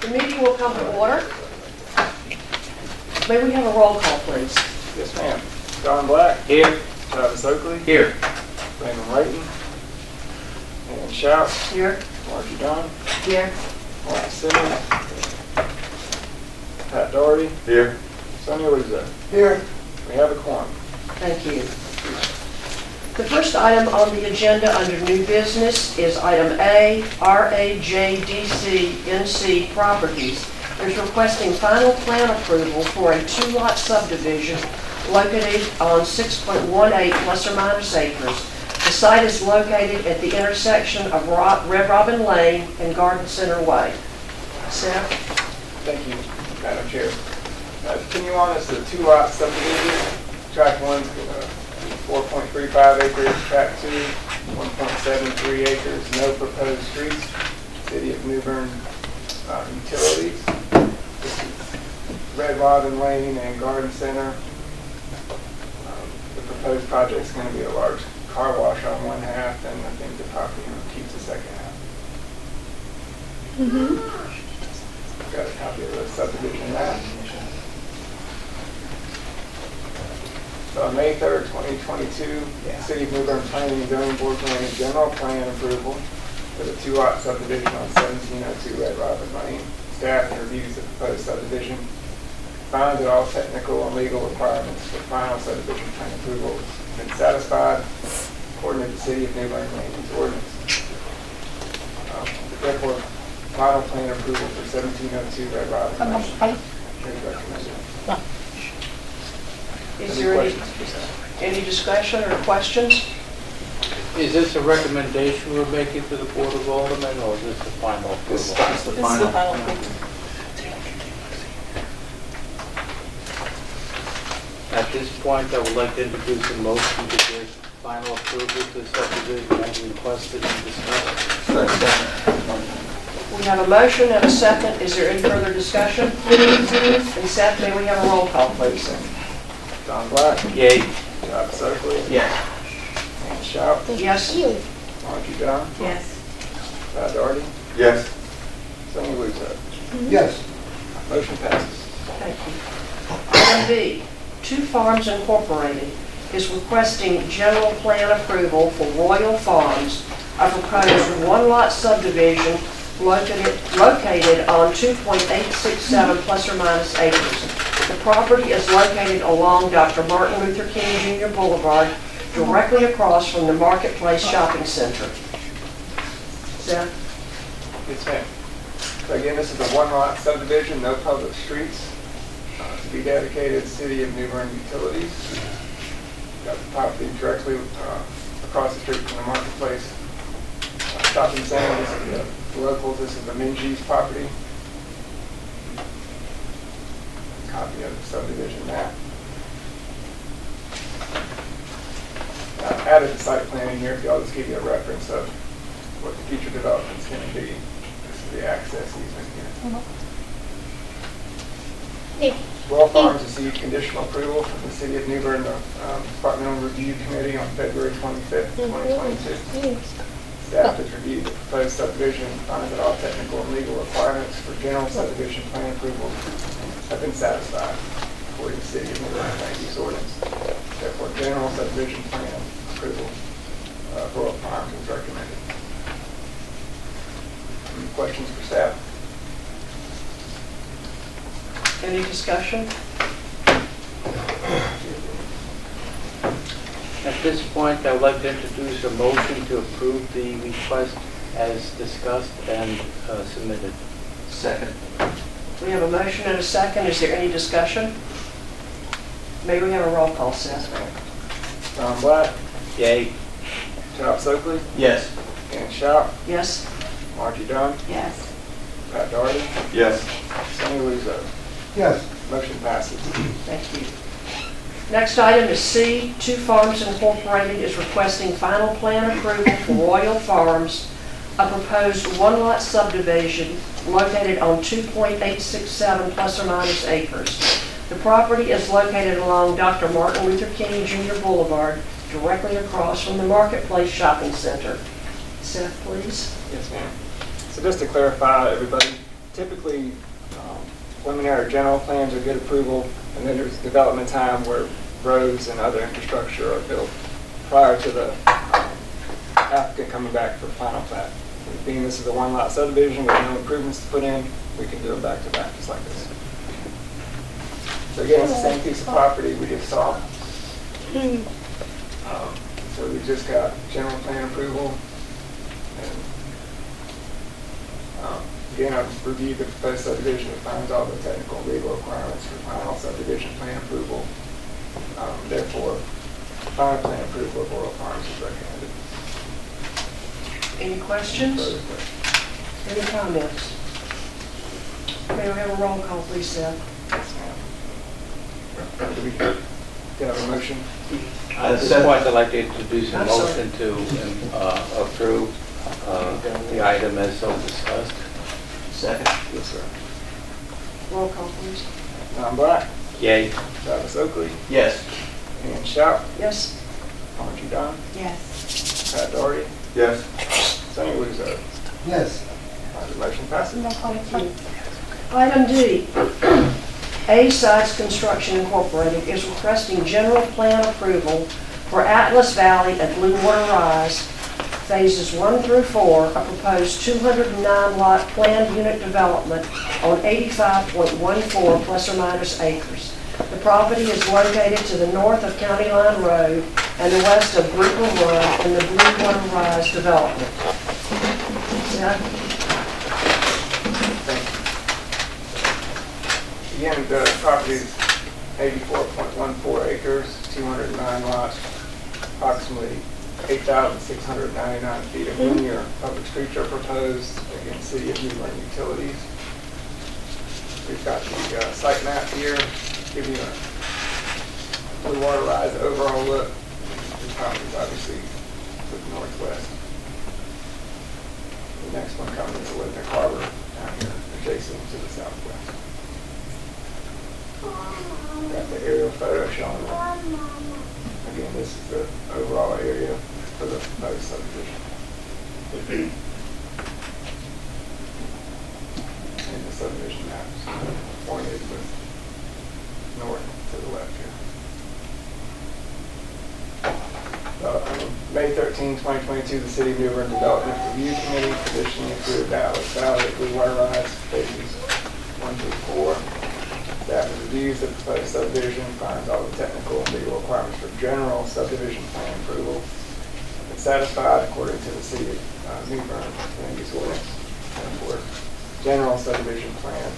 The meeting will come to order. May we have a roll call, please? Yes, ma'am. John Black. Here. Travis Oakley. Here. Raymond Layton. And Shout. Here. Margie Dunn. Here. Mark Simmons. Pat Doherty. Here. Sonia Luzo. Here. We have a quorum. Thank you. The first item on the agenda under new business is item A, RAJDC NC Properties is requesting final plan approval for a two-lot subdivision located on 6.18 plus or minus acres. The site is located at the intersection of Red Robin Lane and Garden Center Way. Seth? Thank you, Madam Chair. Continue on, this is a two-lot subdivision. Tract 1, 4.35 acres. Tract 2, 1.73 acres. No proposed streets. City of New Bern utilities. This is Red Robin Lane and Garden Center. The proposed project is going to be a large car wash on one half, and I think the property owner keeps the second half. Got a copy of the subdivision map. So on May 3rd, 2022, the City of New Bern Planning and Zoning Board granted general plan approval for the two-lot subdivision on 1702 Red Robin Lane. Staff reviews the proposed subdivision, finds that all technical and legal requirements for final subdivision plan approval have been satisfied according to the City of New Bern Land's ordinance. Therefore, final plan approval for 1702 Red Robin Lane is recommended. Is there any discussion or questions? Is this a recommendation we're making to the Board of Aldermen, or is this the final approval? This is the final. At this point, I would like to introduce a motion to give final approval to the subdivision as requested and discussed. We have a motion and a second. Is there any further discussion? And Seth, may we have a roll call, please? John Black. Yay. Travis Oakley. Yes. And Shout. Yes. Margie Dunn. Yes. Pat Doherty. Yes. Sonia Luzo. Yes. Motion passes. Thank you. Item B, Two Farms Incorporated is requesting general plan approval for Royal Farms, a proposed one-lot subdivision located on 2.867 plus or minus acres. The property is located along Dr. Martin Luther King Jr. Boulevard, directly across from the Marketplace Shopping Center. Seth? Yes, ma'am. So again, this is a one-lot subdivision, no public streets. To be dedicated, City of New Bern utilities. Got the property directly across the street from the Marketplace Shopping Center. This is the locals. This is the Minji's property. Copy of the subdivision map. I've added the site plan in here if y'all just give you a reference of what the future development's going to be. This is the access easement here. Well Farms received conditional approval from the City of New Bern Departmental Review Committee on February 25th, 2022. Staff has reviewed the proposed subdivision and finds that all technical and legal requirements for general subdivision plan approval have been satisfied according to the City of New Bern land use ordinance. Therefore, general subdivision plan approval for Royal Farms is recommended. Any questions for staff? Any discussion? At this point, I would like to introduce a motion to approve the request as discussed and submitted. Second. We have a motion and a second. Is there any discussion? May we have a roll call, Seth? John Black. Yay. Travis Oakley. Yes. And Shout. Yes? Margie Dunn. Yes. Pat Doherty. Yes. Sonia Luzo. Yes. Motion passes. Thank you. Next item is C. Two Farms Incorporated is requesting final plan approval for Royal Farms, a proposed one-lot subdivision located on 2.867 plus or minus acres. The property is located along Dr. Martin Luther King Jr. Boulevard, directly across from the Marketplace Shopping Center. Seth, please. Yes, ma'am. So just to clarify, everybody, typically, preliminary or general plans are good approval, and then there's development time where roads and other infrastructure are built prior to the applicant coming back for final plat. Being this is a one-lot subdivision with no improvements to put in, we can do it back-to-back just like this. So again, it's the same piece of property we just saw. So we just got general plan approval. And again, I've reviewed the proposed subdivision. It finds all the technical and legal requirements for final subdivision plan approval. Therefore, final plan approval of Royal Farms is recommended. Any questions? Further questions? Any comments? May we have a roll call, please, Seth? Yes, ma'am. Do we have a motion? At this point, I'd like to introduce a I'm sorry. motion to approve the item as so discussed. Second. Yes, sir. Roll call, please. Don Black, Yay. Travis Oakley, Yes. Ian Schaub, Yes? Margie Don, Yes. Pat Doherty, Yes. Sonny Luzo. Yes. The motion passes. Item D, Sydes Construction Incorporated is requesting general plan approval for Atlas Valley at Bluewater Rise, phases 1 through 4, a proposed 209-lot planned unit development on 85.14 plus or minus acres. The property is located to the north of County Line Road and the west of Brooklyn Run in the Bluewater Rise development. Yeah. Again, the property is 84.14 acres, 209 lots, approximately 8,699 feet of linear public streets are proposed. Again, City of New Bern utilities. We've got the site map here, give you a Bluewater Rise overall look. The property is obviously to the northwest. The next one coming is Olympic Harbor down here, adjacent to the southwest. Got the aerial photo showing that. Again, this is the overall area for the proposed subdivision. And the subdivision maps pointed with north to the left here. On May 13, 2022, the City of New Bern Development Review Committee conditionally approved Atlas Valley at Bluewater Rise phases 1 through 4. Staff reviews the proposed subdivision, finds all the technical and legal requirements for general subdivision plan approval. It's satisfied according to the City of New Bern land use ordinance. And for general subdivision plan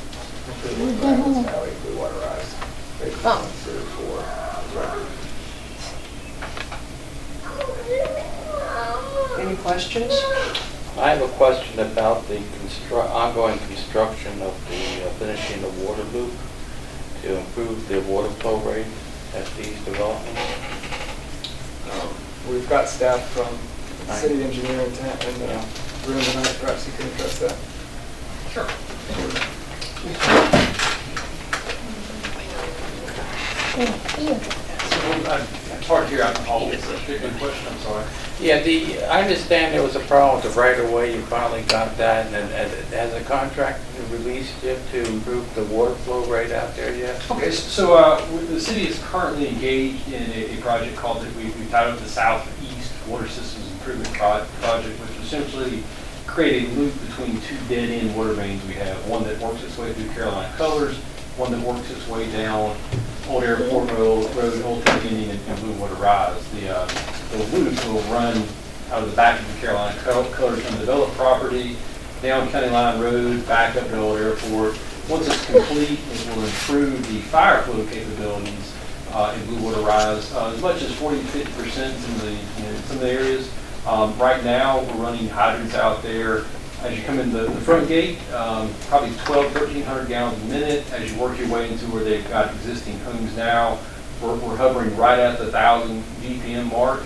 approval for Atlas Valley, Bluewater Rise, phases 1 through 4. Any questions? I have a question about the ongoing construction of the finishing the water loop to improve the water flow rate at these developments. We've got staff from the city engineer in the room tonight. Perhaps you can address that. Sure. It's hard to hear out in the hall. It's a good question, I'm sorry. Yeah, I understand there was a problem with the right-of-way. You finally got that, and has a contract released yet to improve the water flow rate out there yet? Okay, so the city is currently engaged in a project called, we've titled the Southeast Water Systems Improvement Project, which essentially create a loop between two dead-end water mains we have. One that works its way through Carolina Colors, one that works its way down Old Airport Road, Old Canyon, and Bluewater Rise. The loop will run out of the back of the Carolina Colors undeveloped property, down County Line Road, back up to Old Airport. Once it's complete, it will improve the fire flow capabilities in Bluewater Rise as much as 40 to 50% in some of the areas. Right now, we're running hydrants out there. As you come in the front gate, probably 1,300 gallons a minute. As you work your way into where they've got existing homes now, we're hovering right at the 1,000 GPM mark.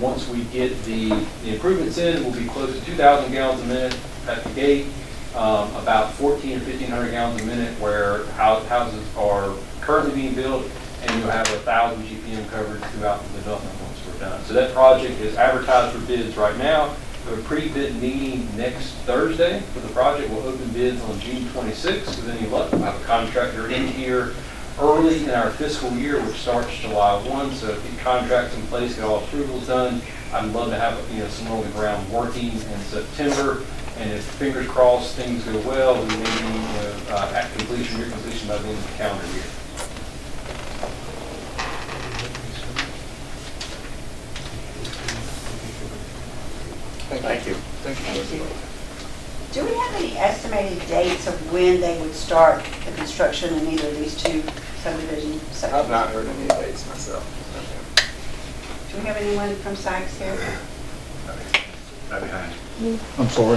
Once we get the improvements in, we'll be close to 2,000 gallons a minute at the gate, about 1,400 or 1,500 gallons a minute where houses are currently being built, and you'll have 1,000 GPM coverage throughout the development once we're done. So that project is advertised for bids right now. We have a pre-bid meeting next Thursday for the project. We'll open bids on June 26th. With any luck, we'll have a contractor in here early in our fiscal year, which starts July 1. So if the contract's in place, get all approvals done, I'd love to have someone on the ground working in September. And if, fingers crossed, things go well, we may be at completion, near completion by the end of the calendar year. Thank you. Thank you. Do we have any estimated dates of when they would start the construction in either of these two subdivision sections? I've not heard any dates myself. Do we have anyone from Sydes here? I'm sorry.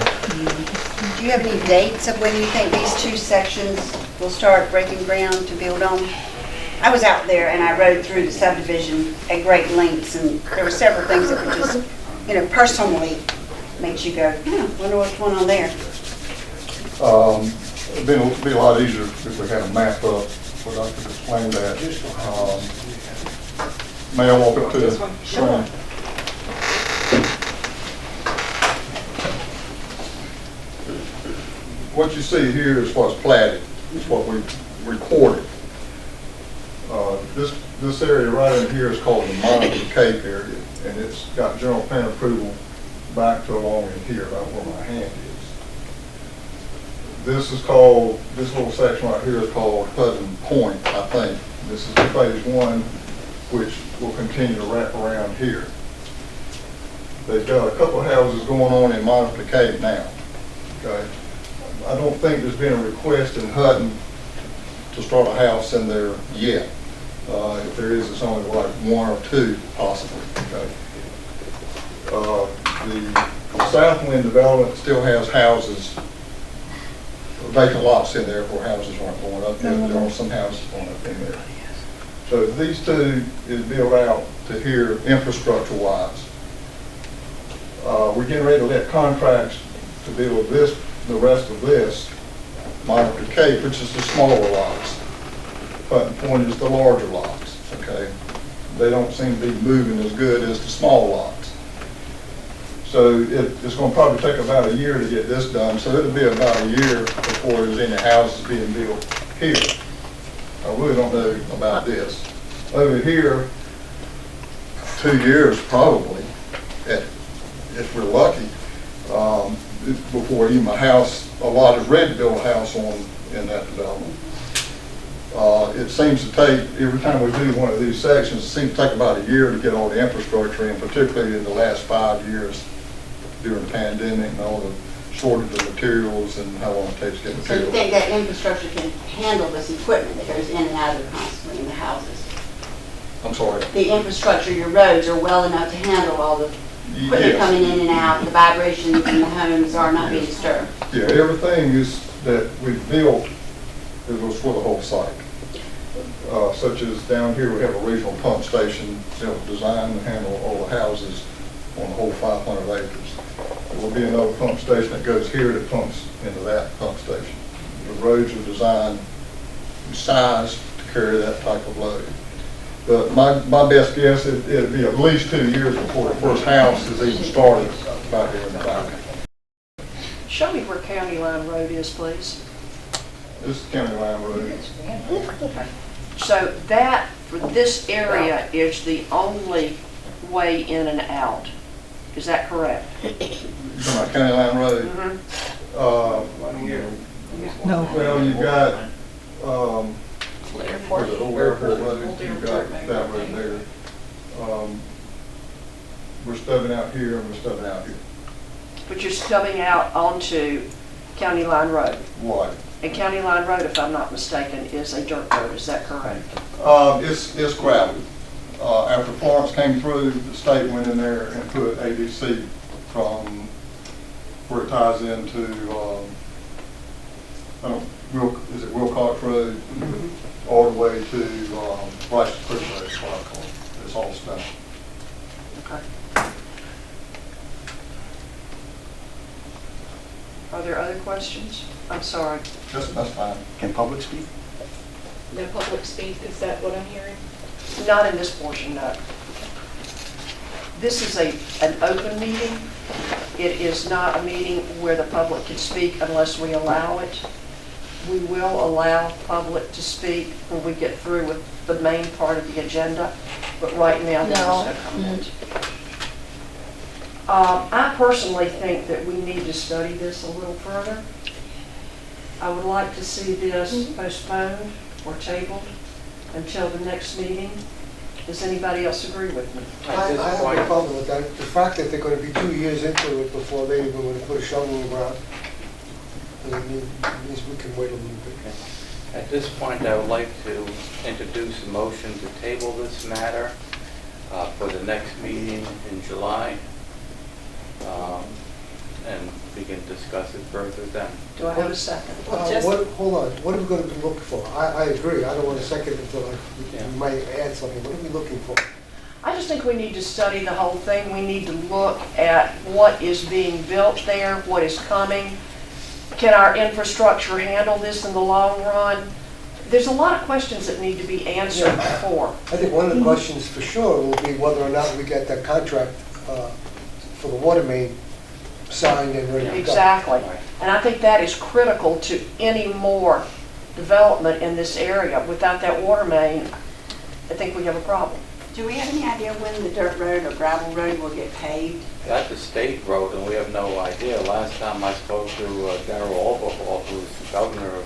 Do you have any dates of when you think these two sections will start breaking ground to build on? I was out there and I rode through the subdivision at great lengths, and there were several things that were just, personally makes you go, wonder what's going on there. It'd be a lot easier if we had a map up where I could explain that. May I walk up to the Sure. What you see here is what's platted, is what we recorded. This area right in here is called the Monitor Cape area, and it's got general plan approval back to along in here, about where my hand is. This little section right here is called Hutton Point, I think. This is phase 1, which will continue to wrap around here. They've got a couple of houses going on in Monitor Cape now, okay? I don't think there's been a request in Hutton to start a house in there yet. If there is, it's only like 1 or 2 possibly, okay? The Southwind development still has houses, vacant lots in there where houses aren't going up. There are some houses going up in there. So these two is built out to here infrastructure-wise. We're getting ready to let contracts to build this, the rest of this, Monitor Cape, which is the smaller lots. Hutton Point is the larger lots, okay? They don't seem to be moving as good as the small lots. So it's going to probably take about a year to get this done, so it'll be about a year before there's any houses being built here. I really don't know about this. Over here, 2 years probably, if we're lucky, before even a lot is ready to build a house in that development. It seems to take, every time we do one of these sections, it seems to take about a year to get all the infrastructure in, particularly in the last 5 years during the pandemic and all the shortage of materials and how long it takes to get So you materials. think that infrastructure can handle this equipment that goes in and out of there constantly in the houses? I'm sorry. The infrastructure, your roads are well enough to handle all the equipment Yes. coming in and out, the vibrations in the homes are not being disturbed? Yeah, everything is that we built, it was for the whole site. Such as down here, we have a regional pump station that was designed to handle all the houses on the whole 500 acres. There will be another pump station that goes here that pumps into that pump station. The roads are designed, sized to carry that type of load. But my best guess, it'll be at least 2 years before the first house is even started back here in the back. Show me where County Line Road is, please. This is County Line Road. So that, for this area, is the only way in and out. Is that correct? You talking about County Line Road? One year. Well, you've got, where's the old airport road, you've got that road there. We're stubbing out here and we're stubbing out here. But you're stubbing out onto County Line Road. Why? And County Line Road, if I'm not mistaken, is a dirt road. Is that correct? It's gravel. After Florence came through, the state went in there and put ABC from where it ties into, is it Wilcox Road? All the way to Rice Creek Road, is what I call it. It's all stone. Okay. Are there other questions? I'm sorry. That's fine. Can public speak? No public speak, is that what I'm hearing? Not in this portion, no. This is an open meeting. It is not a meeting where the public can speak unless we allow it. We will allow public to speak when we get through with the main part of the agenda, but right now there is no comment. I personally think that we need to study this a little further. I would like to see this postponed or tabled until the next meeting. Does anybody else agree with me? At this I have point- no problem with that. The fact that they're going to be 2 years into it before they even want to put a shovel in the ground, it means we can wait a little bit. At this point, I would like to introduce a motion to table this matter for the next meeting in July, and we can discuss it further then. Do I have a second? Hold on, what are we going to be looking for? I agree, I don't want to second it until Yeah. we might add something. What are we looking for? I just think we need to study the whole thing. We need to look at what is being built there, what is coming. Can our infrastructure handle this in the long run? There's a lot of questions that need to be answered before. I think one of the questions for sure will be whether or not we get that contract for the water main signed and ready to go. Exactly. And I think that is critical to any more development in this area. Without that water main, I think we have a problem. Do we have any idea when the dirt road or gravel road will get paved? That's a state road, and we have no idea. Last time I spoke to Darrell Overhaul, who's the governor of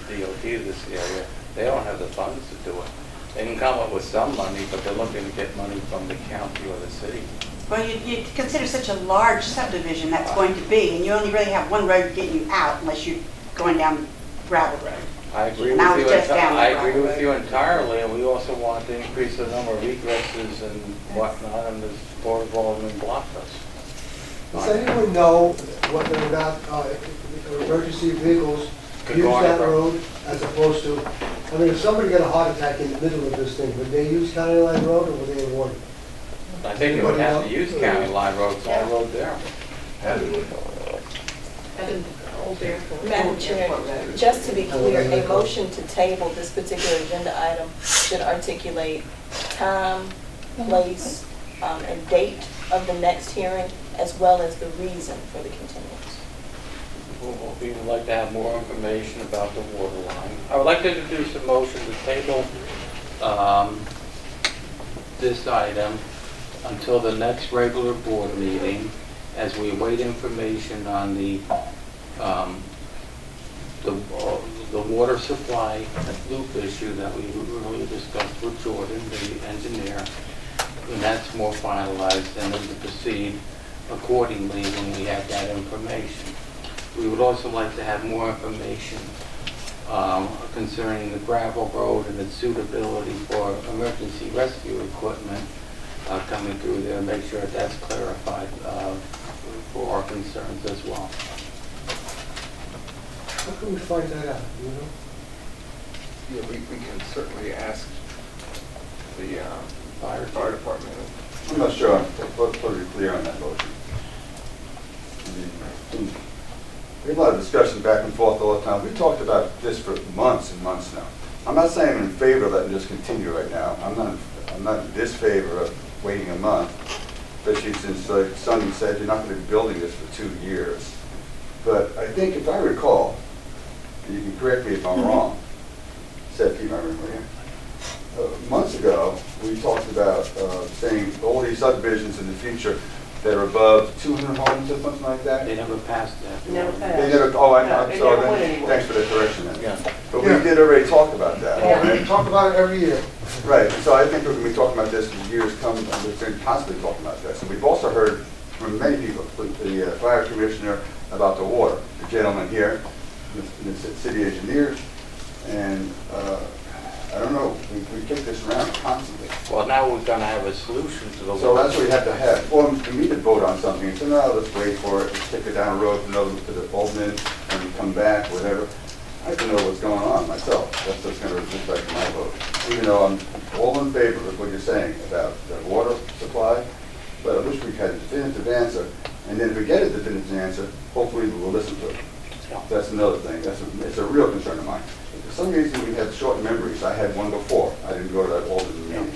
DOT of this area, they don't have the funds to do it. They can come up with some money, but they're looking to get money from the county or the city. Well, you consider such a large subdivision that's going to be, and you only really have one road getting you out unless you're going down gravel road. I agree And I with was you. just down I the agree road. with you entirely, and we also want to increase the number of egresses and whatnot, and this Board of Aldermen blocked us. Does anyone know whether or not emergency vehicles Could use go on that it, bro. road as opposed to, I mean, if somebody got a heart attack in the middle of this thing, would they use County Line Road or would they avoid it? I think they would have to use County Line Road, it's on the road there. Madam Chair, just to be clear, a motion to table this particular agenda item should articulate time, place, and date of the next hearing, as well as the reason for the continuance. We would like to have more information about the water line. I would like to introduce a motion to table this item until the next regular board meeting, as we await information on the water supply loop issue that we really discussed with Jordan, the engineer, and that's more finalized, and then to proceed accordingly when we have that information. We would also like to have more information concerning the gravel road and its suitability for emergency rescue equipment coming through there, make sure that's clarified for our concerns as well. How can we find that out, you know? Yeah, we can certainly ask the fire department. I'm not sure I'm totally clear on that motion. We have a lot of discussion back and forth all the time. We talked about this for months and months now. I'm not saying I'm in favor of letting this continue right now. I'm not in disfavor of waiting a month, especially since, like Sonny said, you're not going to be building this for 2 years. But I think if I recall, and you can correct me if I'm wrong, Seth, keep my memory here. Months ago, we talked about saying all these subdivisions in the future that are above 200 homes or something like that. They never passed that. Never They passed. never, oh, No, I'm it sorry, never went then, anywhere. thanks for the correction then. Yeah. But we did already talk about that, Yeah. right? We talk about it every year. Right, so I think we're going to be talking about this for years coming, and we've been constantly talking about this. And we've also heard from many people, the fire commissioner about the water, the gentleman here, the city engineer, and I don't know, we kick this around constantly. Well, now we're going to have a solution to the So water. that's what we have to have. Well, we need to vote on something. So now let's wait for it, let's take it down the road to the Alderman, and we come back, whatever. I have to know what's going on myself. That's what's going to reflect my vote. Even though I'm all in favor of what you're saying about the water supply, but I wish we had a definitive answer. And then if we get a definitive answer, hopefully we will listen to it. That's another thing. It's a real concern of mine. For some reason, we have short memories. I had one before. I didn't go to that Alderman meeting.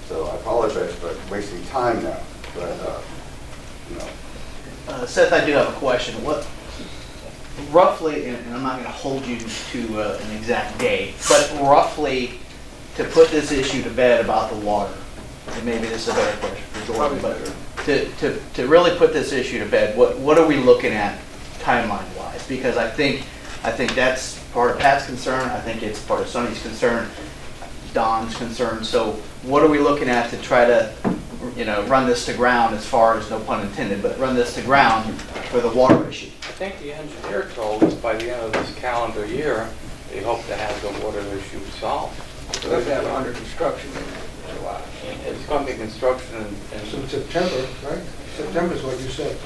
So I apologize for wasting time now. but, you know, Seth, I do have a question. What, roughly, and I'm not going to hold you to an exact date, but roughly to put this issue to bed about the water, and maybe this is a better question for Jordan, but to really put this issue to bed, what are we looking at timeline-wise? Because I think that's part of Pat's concern. I think it's part of Sonny's concern, Don's concern. So what are we looking at to try to, run this to ground, as far as, no pun intended, but run this to ground for the water issue? I think the engineer told us by the end of this calendar year, they hope to have the water issue solved. So they have it under construction in July. It's going to be construction So and September, right? September is what you said.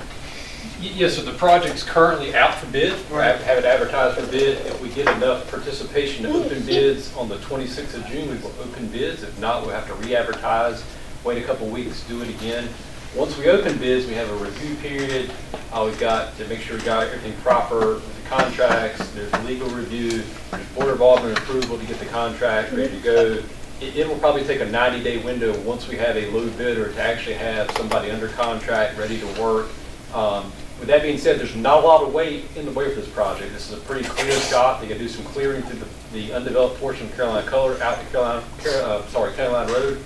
Yes, so the project's currently out for bid. We have it advertised for bid. If we get enough participation to open bids on the 26th of June, we will open bids. If not, we'll have to re-advertise, wait a couple weeks, do it again. Once we open bids, we have a review period. We've got to make sure we got everything proper with the contracts. There's legal review, there's board of alderman approval to get the contract ready to go. It will probably take a 90-day window once we have a low bidder to actually have somebody under contract ready to work. With that being said, there's not a lot of weight in the way for this project. This is a pretty clear shot. They got to do some clearing through the undeveloped portion of Carolina Color out to Carolina Road.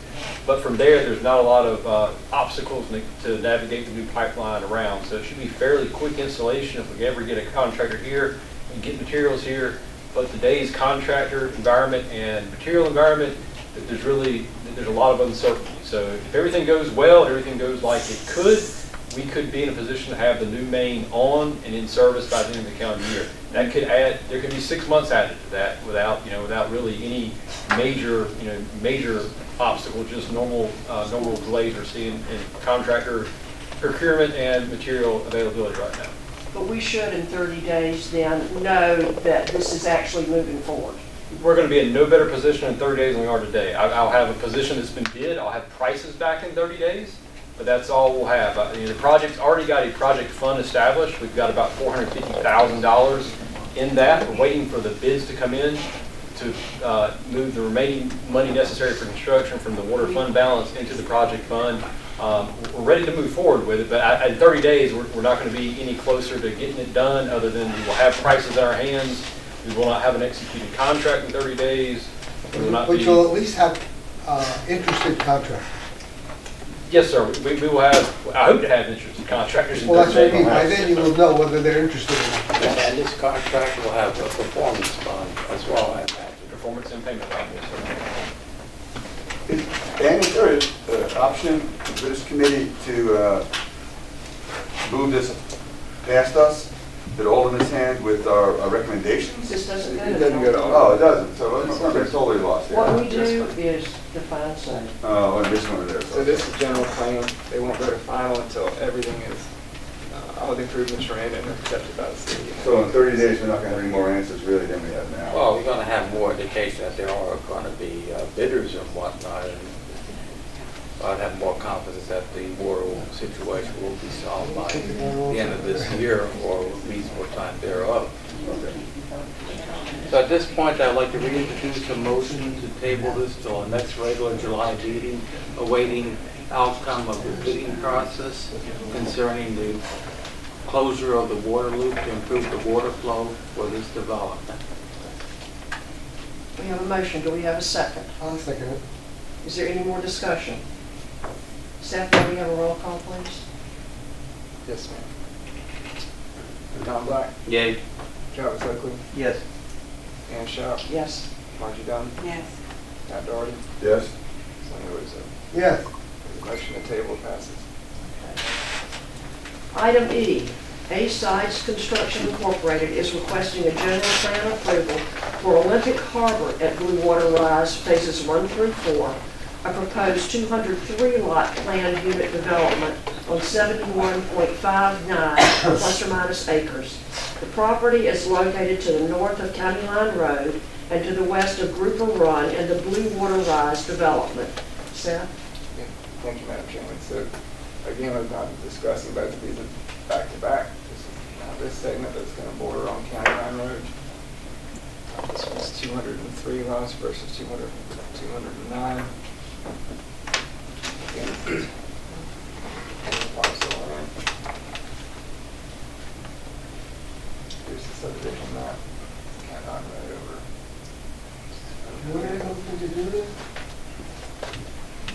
But from there's not a lot of obstacles to navigate the new pipeline around. So it should be fairly quick installation if we ever get a contractor here and get materials here. But today's contractor environment and material environment, there's a lot of uncertainty. So if everything goes well, everything goes like it could, we could be in a position to have the new main on and in service by the end of the calendar year. That could add, there could be 6 months added to that without really any major obstacle, just normal delays we're seeing in contractor procurement and material availability right now. But we should, in 30 days, then know that this is actually moving forward. We're going to be in no better position in 30 days than we are today. I'll have a position that's been bid. I'll have prices back in 30 days. But that's all we'll have. The project's already got a project fund established. We've got about $450,000 in that. We're waiting for the bids to come in to move the remaining money necessary for construction from the water fund balance into the project fund. We're ready to move forward with it, but in 30 days, we're not going to be any closer to getting it done, other than we will have prices in our hands. We will not have an executed contract in 30 days. We will not But be... you'll at least have interested contractors. Yes, sir. We will have, I hope to have interested contractors in 30 Well, that's what I days. mean. By then you will know whether they're interested or not. and this contract will have a performance bond as well, I imagine. Performance and payment bond, yes, sir. Dan, is there an option for this committee to move this past us, to the alderman's hand with our recommendations? This doesn't go It to doesn't go to the... Oh, it doesn't, so we're totally lost here. What we do is define site. Oh, and this one there. So this is general plan. They won't go to final until everything is, all the improvements are in and accepted by the city. So in 30 days, we're not going to have any more answers really than we have now. Well, we're going to have more indication that there are going to be bidders and whatnot, and I'd have more confidence that the water situation will be solved by the end of this year or a reasonable time thereof. So at this point, I'd like to reintroduce a motion to table this till the next regular July meeting, awaiting outcome of the bidding process concerning the closure of the water loop to improve the water flow for this development. We have a motion. Do we have a second? I'll second it. Is there any more discussion? Seth, may we have a roll call, please? Yes, ma'am. Tom Black, Yay. Travis Oakley, Yes. Ann Shaw, Yes. Margie Dunn, Yes. Pat Doherty, Yes? Sonny Rizzo. Yes. The motion to table passes. Item E, Sydes Construction Incorporated is requesting a general plan approval for Olympic Harbor at Bluewater Rise Phases 1 through 4, a proposed 203-lot planned unit development on 71.59 plus or minus acres. The property is located to the north of County Line Road and to the west of Grouper Run and the Bluewater Rise development. Seth? Yeah, thank you, Madam Chairman. So, again, we've not discussing both of these back-to-back. This segment that's going to border on County Line Road. This one's 203 lots versus 209. Again,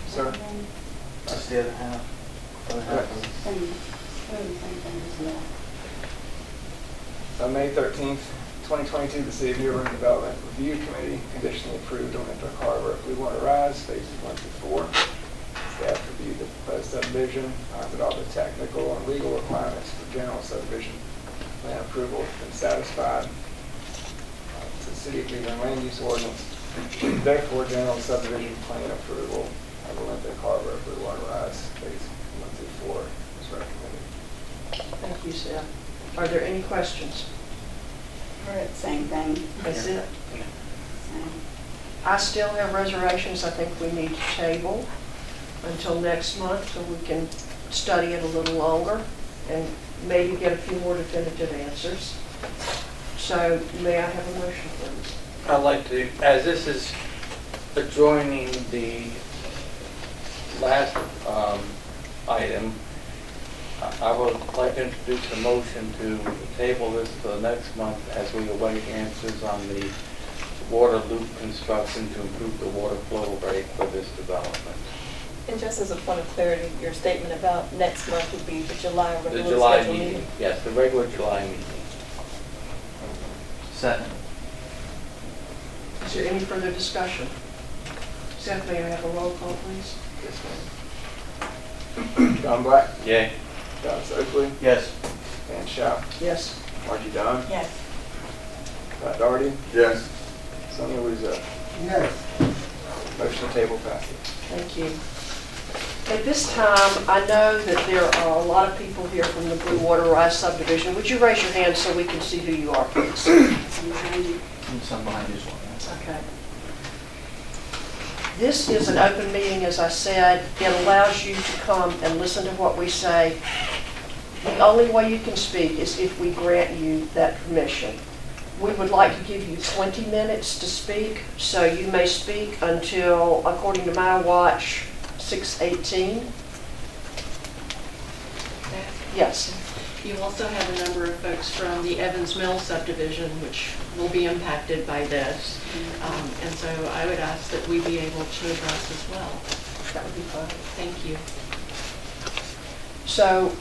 Sir? That's the other half. On May 13th, 2022, the City of New Bern Development Review Committee conditionally approved Olympic Harbor Bluewater Rise phases 1 through 4. Staff reviewed the proposed subdivision, found that all the technical and legal requirements for general subdivision plan approval have been satisfied. The City of New Bern Land Use Ordinance, therefore general subdivision plan approval of Olympic Harbor Bluewater Rise phases 1 through 4 is recommended. Thank you, Seth. Are there any questions? Same thing. That's it. I still have reservations. I think we need to table until next month so we can study it a little longer and maybe get a few more definitive answers. So may I have a motion, please? I'd like to, as this is adjoining the last item, I would like to introduce a motion to table this to the next month as we await answers on the water loop construction to improve the water flow rate for this development. And just as a point of clarity, your statement about next month would be the July The regularly July scheduled meeting, meeting? yes, the regular July meeting. Second. Is there any further discussion? Seth, may I have a roll call, please? Yes, ma'am. John Black, Yay. Don Oakley, Yes. Dan Schaub, Yes. Margie Dunn, Yes. Pat Doherty, Yes. Sonia Luzo. Yes. Motion to table passes. Thank you. At this time, I know that there are a lot of people here from the Bluewater Rise subdivision. Would you raise your hand so we can see who you are, please? And some behind you as well. Okay. This is an open meeting, as I said. It allows you to come and listen to what we say. The only way you can speak is if we grant you that permission. We would like to give you 20 minutes to speak, so you may speak until, according to my watch, 6:18. Yes. You also have a number of folks from the Evans Mill subdivision, which will be impacted by this. And so I would ask that we be able to address as well. That would be fine. Thank you. So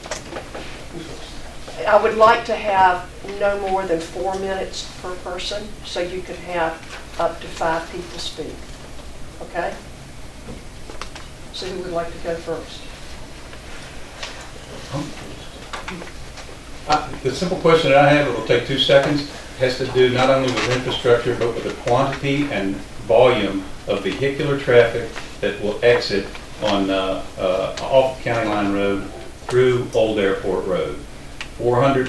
I would like to have no more than 4 minutes per person, so you could have up to 5 people speak. Okay? So who would like to go first? The simple question that I have, it will take 2 seconds, has to do not only with infrastructure, but with the quantity and volume of vehicular traffic that will exit on off County Line Road through Old Airport Road. 400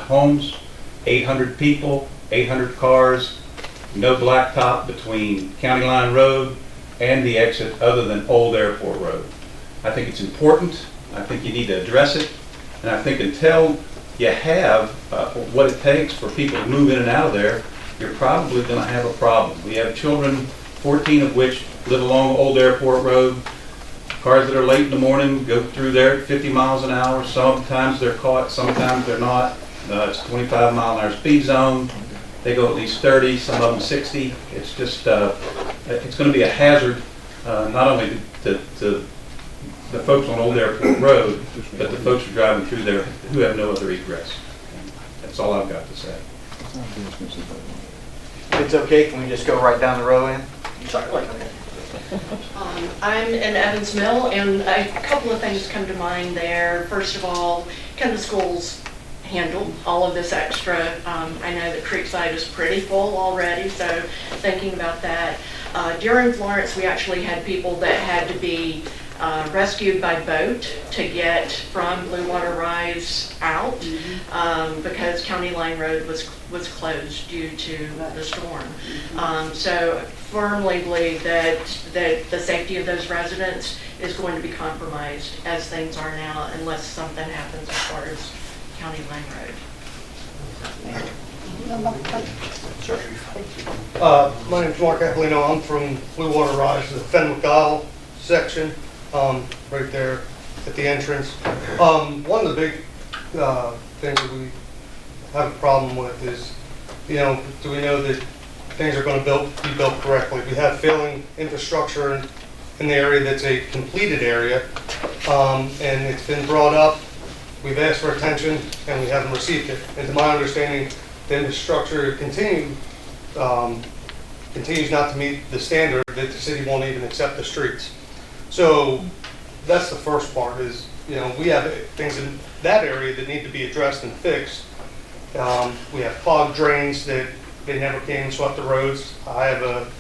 homes, 800 people, 800 cars, no blacktop between County Line Road and the exit other than Old Airport Road. I think it's important. I think you need to address it. And I think until you have what it takes for people to move in and out of there, you're probably going to have a problem. We have children, 14 of which live along Old Airport Road. Cars that are late in the morning go through there at 50 miles an hour. Sometimes they're caught, sometimes they're not. It's 25 mile an hour speed zone. They go at least 30, some of them 60. It's just, it's going to be a hazard, not only to the folks on Old Airport Road, but the folks who are driving through there who have no other egress. That's all I've got to say. If it's okay, can we just go right down the row in? Certainly. I'm in Evans Mill, and a couple of things come to mind there. First of all, can the schools handle all of this extra? I know that Creekside is pretty full already, so thinking about that. During Florence, we actually had people that had to be rescued by boat to get from Bluewater Rise out because County Line Road was closed due to the storm. So firmly believe that the safety of those residents is going to be compromised as things are now unless something happens as far as County Line Road. My name's Mark Appolino. I'm from Bluewater Rise, the Fenwick Isle section, right there at the entrance. One of the big things that we have a problem with is, do we know that things are going to be built correctly. We have failing infrastructure in the area that's a completed area, and it's been brought up. We've asked for attention, and we haven't received it. And to my understanding, the infrastructure continues not to meet the standard that the city won't even accept the streets. So that's the first part is, we have things in that area that need to be addressed and fixed. We have clogged drains that they never came and swept the roads. I have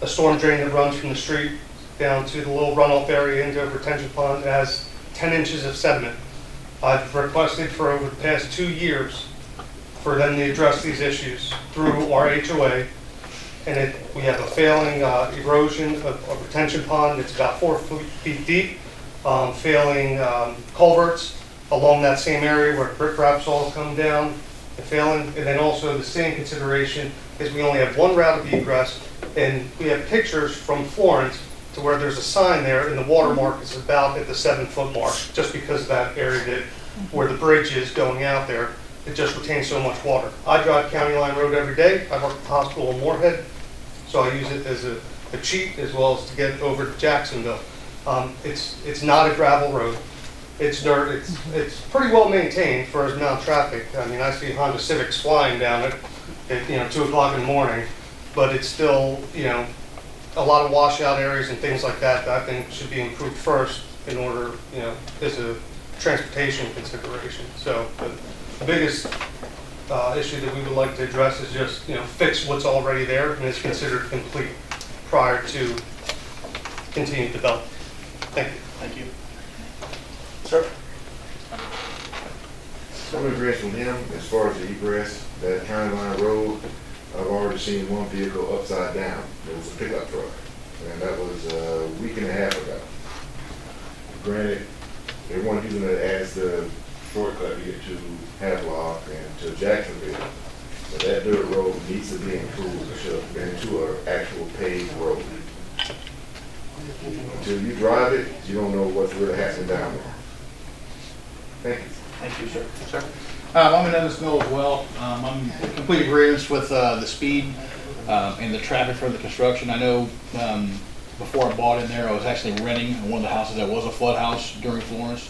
a storm drain that runs from the street down to the little runoff area into a retention pond that has 10 inches of sediment. I've requested for over the past 2 years for them to address these issues through our HOA. And we have a failing erosion of a retention pond that's about 4 feet deep, failing culverts along that same area where brick wraps all come down and failing. And then also the same consideration is we only have one route of egress, and we have pictures from Florence to where there's a sign there and the water mark is about at the 7-foot mark, just because of that area where the bridge is going out there. It just retains so much water. I drive County Line Road every day. I work at the hospital in Moorhead, so I use it as a cheat as well as to get over to Jacksonville. It's not a gravel road. It's dirt. It's pretty well maintained for as amount of traffic. I mean, I see Honda Civics flying down it at 2 o'clock in the morning, but it's still a lot of washout areas and things like that I think should be improved first in order as a transportation consideration. So the biggest issue that we would like to address is just fix what's already there and is considered complete prior to continued development. Thank you. Thank you. Sir? Some address from him as far as the egress, that County Line Road, I've already seen one vehicle upside down. It was a pickup truck, and that was a week and a half ago. Granted, they weren't using it as the shortcut to get to Havelock and to Jacksonville, but that dirt road needs to be improved into an actual paved road. Until you drive it, you don't know what's really happening down there. Thank you. Thank you, sir. Sir? I'm in Evansville Mill as well. I'm in complete agreement with the speed and the traffic for the construction. I know before I bought in there, I was actually renting one of the houses that was a flood house during Florence.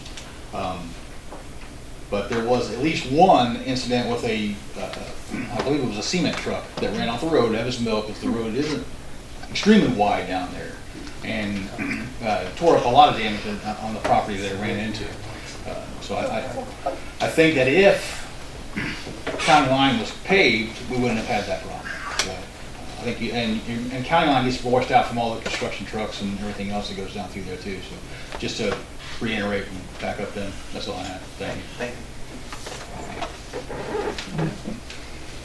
But there was at least one incident with I believe it was a cement truck that ran off the road at Evansville Mill, because the road isn't extremely wide down there, and tore up a lot of damage on the property that it ran into. So I think that if County Line was paved, we wouldn't have had that problem. So I think and County Line gets washed out from all the construction trucks and everything else that goes down through there too. So just to reiterate and back up then, that's all I have. Thank you. Thank you.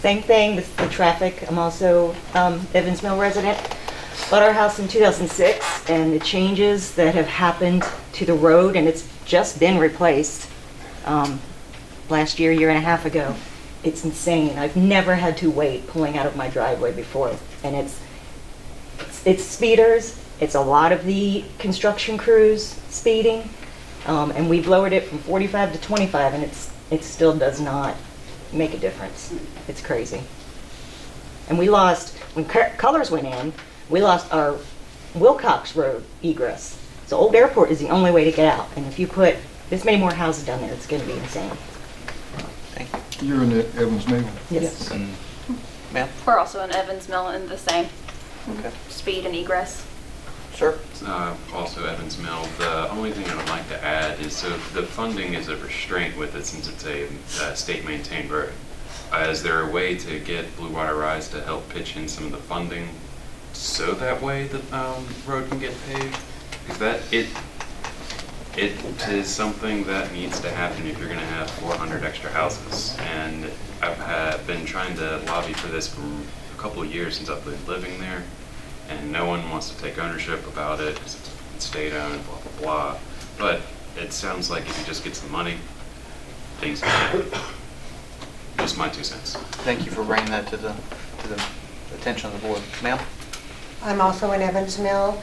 Same thing with the traffic. I'm also Evans Mill resident. Bought our house in 2006, and the changes that have happened to the road, and it's just been replaced last year and a half ago. It's insane. I've never had to wait pulling out of my driveway before, and it's speeders. It's a lot of the construction crews speeding, and we've lowered it from 45 to 25, and it still does not make a difference. It's crazy. And we lost, when Colors went in, we lost our Wilcox Road egress. So Old Airport is the only way to get out. And if you put this many more houses down there, it's going to be insane. Thank you. You're in the Evans Mill? Yes. Ma'am? We're also in Evans Mill in the same Okay. speed and egress. Sir? Also Evans Mill. The only thing I would like to add is, so the funding is a restraint with it since it's a state-maintained road. Is there a way to get Bluewater Rise to help pitch in some of the funding so that way the road can get paved? Because that it is something that needs to happen if you're going to have 400 extra houses. And I've been trying to lobby for this for a couple of years since I've been living there, and no one wants to take ownership about it because it's state-owned, blah, blah, blah. But it sounds like if you just get some money, things can happen. Just my 2 cents. Thank you for bringing that to the attention of the board. Ma'am? I'm also in Evans Mill.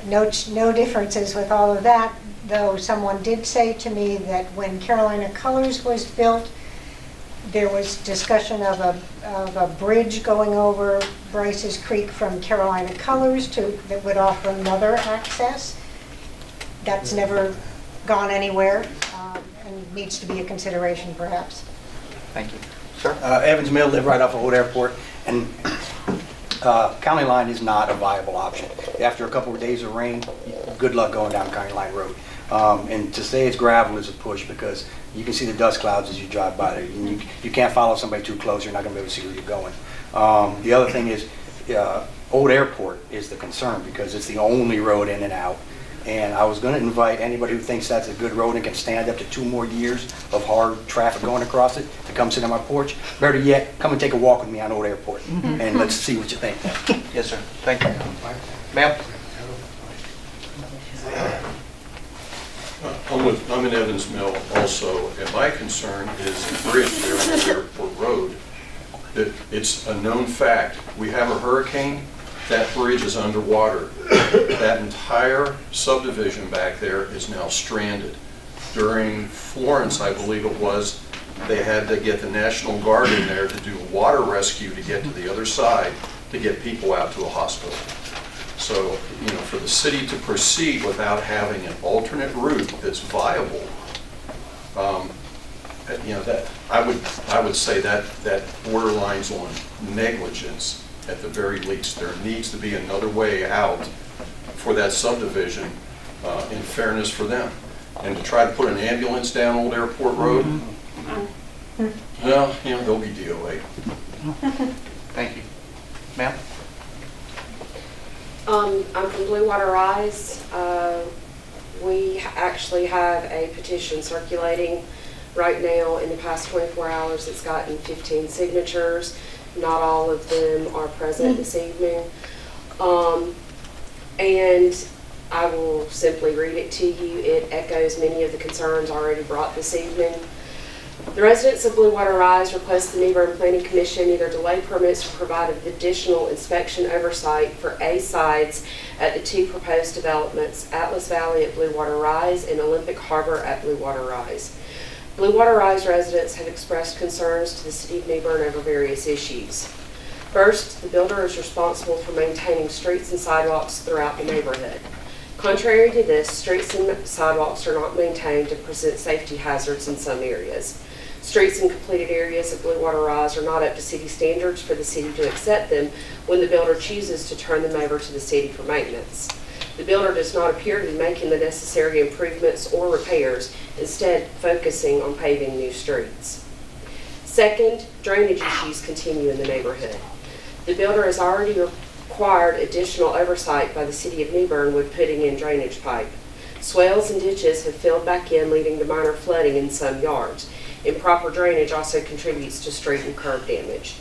No differences with all of that, though someone did say to me that when Carolina Colors was built, there was discussion of a bridge going over Bryce's Creek from Carolina Colors that would offer another access. That's never gone anywhere, and needs to be a consideration perhaps. Thank you. Sir? Evans Mill, live right off of Old Airport, and County Line is not a viable option. After a couple of days of rain, good luck going down County Line Road. And to say it's gravel is a push, because you can see the dust clouds as you drive by there. And you can't follow somebody too close, you're not going to be able to see where you're going. The other thing is, Old Airport is the concern, because it's the only road in and out. And I was going to invite anybody who thinks that's a good road and can stand up to 2 more years of hard traffic going across it to come sit on my porch. Better yet, come and take a walk with me on Old Airport, and let's see what you think. Yes, sir. Thank you. Ma'am? I'm in Evans Mill also, and my concern is the bridge there on the Airport Road. It's a known fact. We have a hurricane, that bridge is underwater. That entire subdivision back there is now stranded. During Florence, I believe it was, they had to get the National Guard in there to do water rescue to get to the other side to get people out to a hospital. So, for the city to proceed without having an alternate route that's viable, that I would say that borderlines on negligence at the very least. There needs to be another way out for that subdivision, in fairness for them. And to try to put an ambulance down Old Airport Road, well, they'll be DOA. Thank you. Ma'am? I'm from Bluewater Rise. We actually have a petition circulating right now. In the past 24 hours, it's gotten 15 signatures. Not all of them are present this evening. And I will simply read it to you. It echoes many of the concerns already brought this evening. The residents of Bluewater Rise request the New Bern Planning Commission either delay permits or provide additional inspection oversight for A sides at the 2 proposed developments, Atlas Valley at Bluewater Rise and Olympic Harbor at Bluewater Rise. Bluewater Rise residents have expressed concerns to the City of New Bern over various issues. First, the builder is responsible for maintaining streets and sidewalks throughout the neighborhood. Contrary to this, streets and sidewalks are not maintained and present safety hazards in some areas. Streets in completed areas of Bluewater Rise are not up to city standards for the city to accept them when the builder chooses to turn them over to the city for maintenance. The builder does not appear to be making the necessary improvements or repairs, instead focusing on paving new streets. Second, drainage issues continue in the neighborhood. The builder has already required additional oversight by the City of New Bern with putting in drainage pipe. Swales and ditches have filled back in, leading to minor flooding in some yards. Improper drainage also contributes to street and curb damage.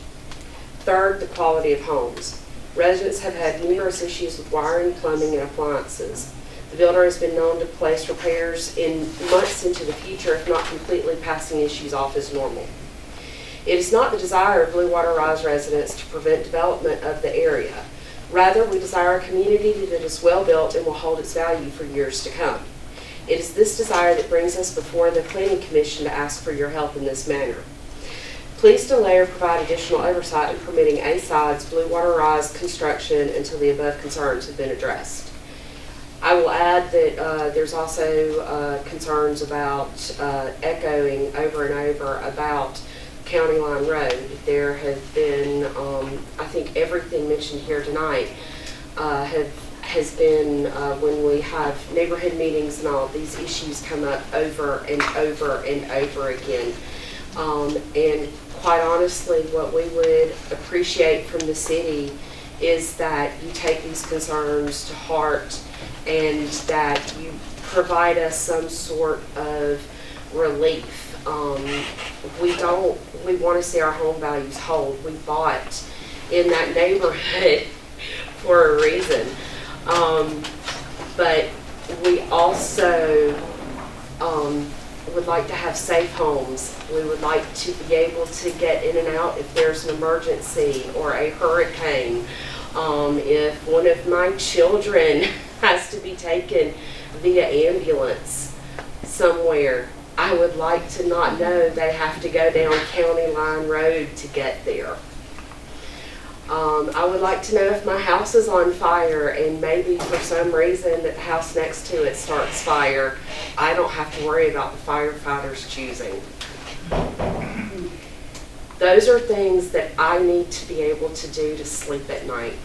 Third, the quality of homes. Residents have had numerous issues with wiring, plumbing, and appliances. The builder has been known to place repairs in months into the future, if not completely passing issues off as normal. It is not the desire of Bluewater Rise residents to prevent development of the area. Rather, we desire a community that is well-built and will hold its value for years to come. It is this desire that brings us before the Planning Commission to ask for your help in this manner. Please delay or provide additional oversight in permitting A sides Bluewater Rise construction until the above concerns have been addressed. I will add that there's also concerns about echoing over and over about County Line Road. There have been, I think everything mentioned here tonight has been when we have neighborhood meetings and all, these issues come up over and over and over again. And quite honestly, what we would appreciate from the city is that you take these concerns to heart and that you provide us some sort of relief. We want to see our home values hold. We bought in that neighborhood for a reason. But we also would like to have safe homes. We would like to be able to get in and out if there's an emergency or a hurricane. If one of my children has to be taken via ambulance somewhere, I would like to not know they have to go down County Line Road to get there. I would like to know if my house is on fire and maybe for some reason the house next to it starts fire, I don't have to worry about the firefighters choosing. Those are things that I need to be able to do to sleep at night.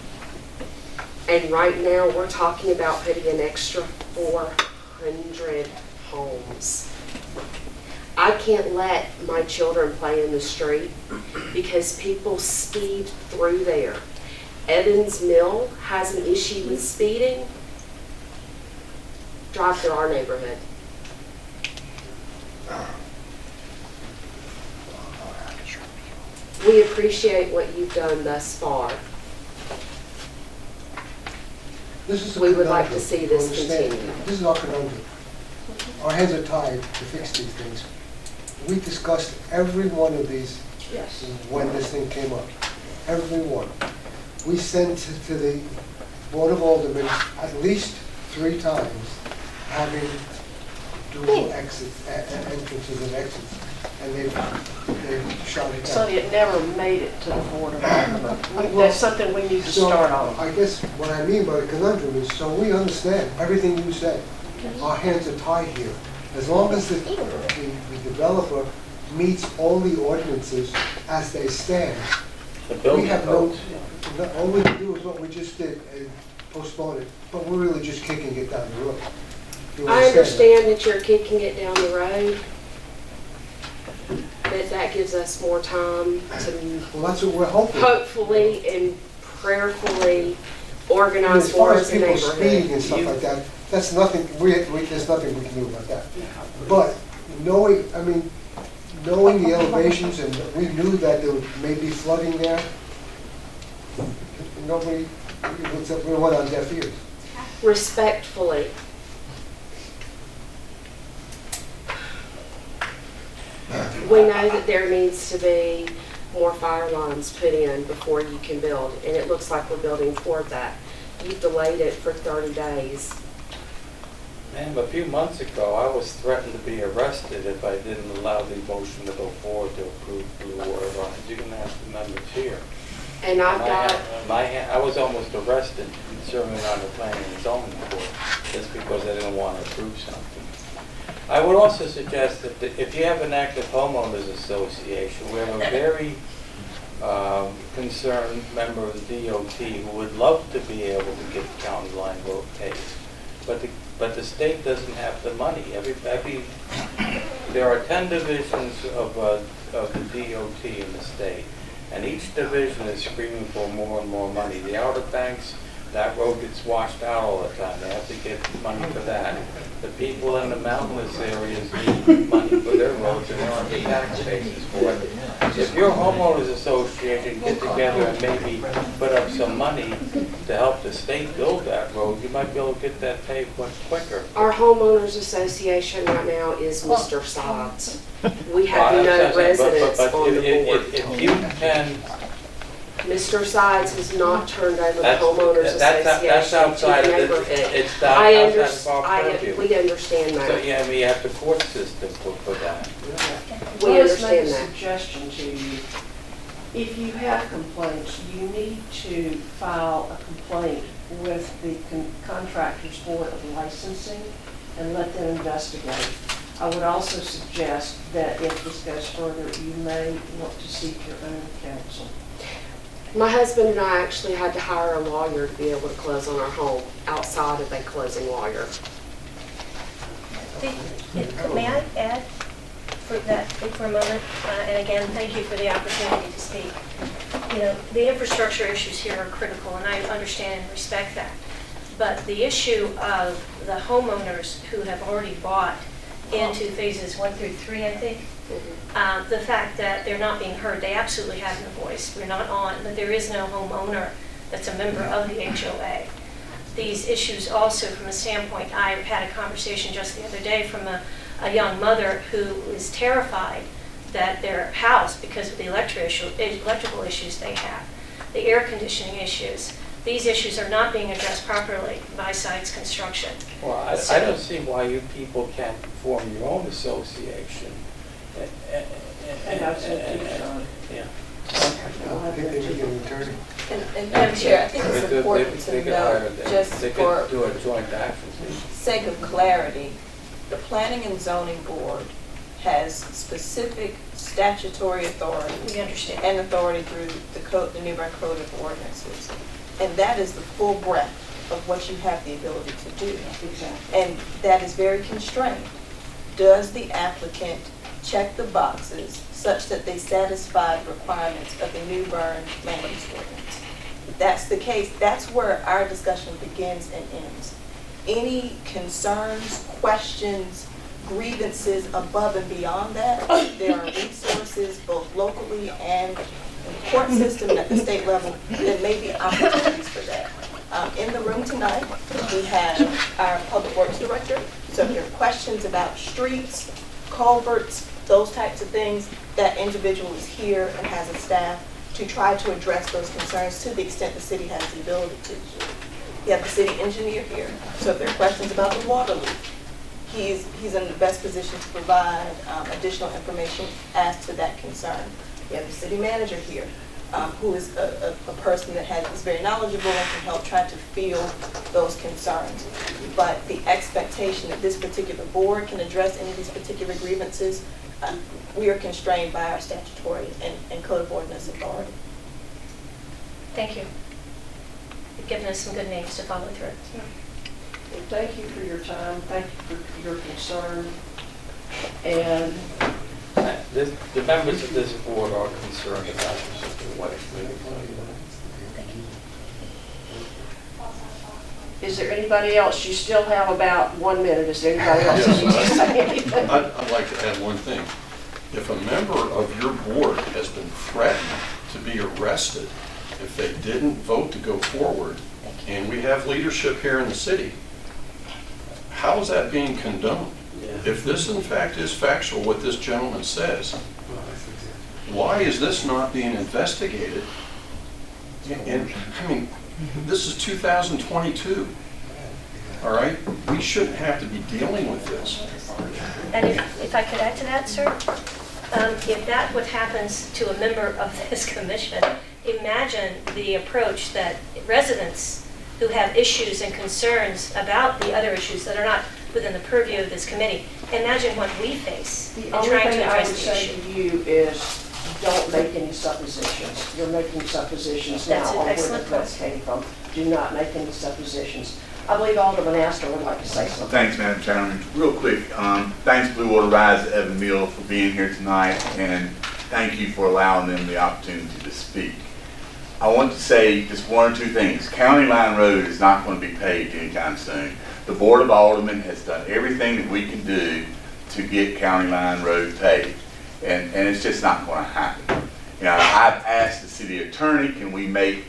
And right now, we're talking about putting an extra 400 homes. I can't let my children play in the street because people speed through there. Evans Mill has an issue with speeding. Drive through our neighborhood. We appreciate what you've done thus far. We would like to see this continue. This is our conundrum. Our hands are tied to fix these things. We discussed every one of these when this thing came up. Every one. We sent to the Board of Aldermen at least 3 times having dual exits, entrances and exits. And they shot it down. So it never made it to the Board of Aldermen. That's something we need to start on. I guess what I mean by the conundrum is, so we understand everything you said. Our hands are tied here. As long as the developer meets all the ordinances as they stand, we have no, all we can do is what we just did and postpone it. But we're really just kicking it down the road. I understand that you're kicking it down the road. That gives us more time to well, that's what we're hoping. Hopefully and prayerfully organize more as a neighborhood. As far as people speeding and stuff like that, that's nothing. There's nothing we can do about that. But knowing the elevations, and we knew that there may be flooding there. Nobody, we went on deaf ears. Respectfully. We know that there needs to be more fire lines put in before you can build, and it looks like we're building toward that. You've delayed it for 30 days. Ma'am, a few months ago, I was threatened to be arrested if I didn't allow the motion to go forward to approve Bluewater Rise. You can ask the members here. And I've got... I was almost arrested serving on the planning and zoning board just because I didn't want to approve something. I would also suggest that if you have an active homeowners association, we have a very concerned member of the DOT who would love to be able to get County Line Road paved, but the state doesn't have the money. There are 10 divisions of the DOT in the state, and each division is screaming for more and more money. The Outer Banks, that road gets washed out all the time. They have to get money for that. The people in the mountainous areas need money for their roads, and there aren't the tax bases for it. If your homeowners association get together and maybe put up some money to help the state build that road, you might be able to get that paved much quicker. Our homeowners association right now is Mr. Sydes. We have no residents on the board. If you can... Mr. Sydes has not turned over the homeowners association that's outside to the of neighborhood. it's outside of our purview. We understand that. So yeah, we have the court system for that. We understand that. Let us make a suggestion to you. If you have complaints, you need to file a complaint with the Contractors Board of Licensing and let them investigate. I would also suggest that if this goes further, you may want to seek your own counsel. My husband and I actually had to hire a lawyer to be able to close on our home outside of a closing lawyer. May I add for a moment? And again, thank you for the opportunity to speak. You know, the infrastructure issues here are critical, and I understand and respect that. But the issue of the homeowners who have already bought into phases 1 through 3, I think, the fact that they're not being heard, they absolutely have no voice. We're not on, but there is no homeowner that's a member of the HOA. These issues also from a standpoint, I had a conversation just the other day from a young mother who is terrified that their house, because of the electrical issues they have, the air conditioning issues, these issues are not being addressed properly by Sydes Construction. Well, I don't see why you people can't form your own association. Yeah. I think they should get an attorney. And Madam Chair, I think it's important to note, just They for could do a joint action. sake of clarity, the Planning and Zoning Board has specific statutory authority. We understand. And authority through the code, the New Bern Code of Ordinances. And that is the full breadth of what you have the ability to do. Exactly. And that is very constrained. Does the applicant check the boxes such that they satisfy the requirements of the New Bern land use ordinance? If that's the case, that's where our discussion begins and ends. Any concerns, questions, grievances above and beyond that, there are resources both locally and in the court system and at the state level, there may be opportunities for that. In the room tonight, we have our Public Works Director. So if there are questions about streets, culverts, those types of things, that individual is here and has a staff to try to address those concerns to the extent the city has the ability to. We have the city engineer here. So if there are questions about the water leak, he's in the best position to provide additional information as to that concern. We have the city manager here, who is a person that is very knowledgeable and can help try to field those concerns. But the expectation that this particular board can address any of these particular grievances, we are constrained by our statutory and code of ordinance authority. Thank you. You've given us some good names to follow through. Well, thank you for your time. Thank you for your concern. And The members of this board are concerned about what is there anybody else? You still have about 1 minute. Is there anybody else that needs to say anything? I'd like to add one thing. If a member of your board has been threatened to be arrested if they didn't vote to go forward, and we have leadership here in the city, how is that being condoned? If this in fact is factual, what this gentleman says, why is this not being investigated? And I mean, this is 2022, all right? We shouldn't have to be dealing with this. And if I could add to that, sir, if that what happens to a member of this commission, imagine the approach that residents who have issues and concerns about the other issues that are not within the purview of this committee, imagine what we face in The only trying to thing I would address the say issue. to you is don't make any suppositions. You're making suppositions now That's an on where the excellent threats came from. Do not make any suppositions. I believe Alderman Astor would like to say something. Thanks, Madam Chairman. Real quick, thanks Bluewater Rise, Evan Mill, for being here tonight, and thank you for allowing them the opportunity to speak. I want to say just one or two things. County Line Road is not going to be paved anytime soon. The Board of Aldermen has done everything that we can do to get County Line Road paved, and it's just not going to happen. You know, I've asked the city attorney, can we make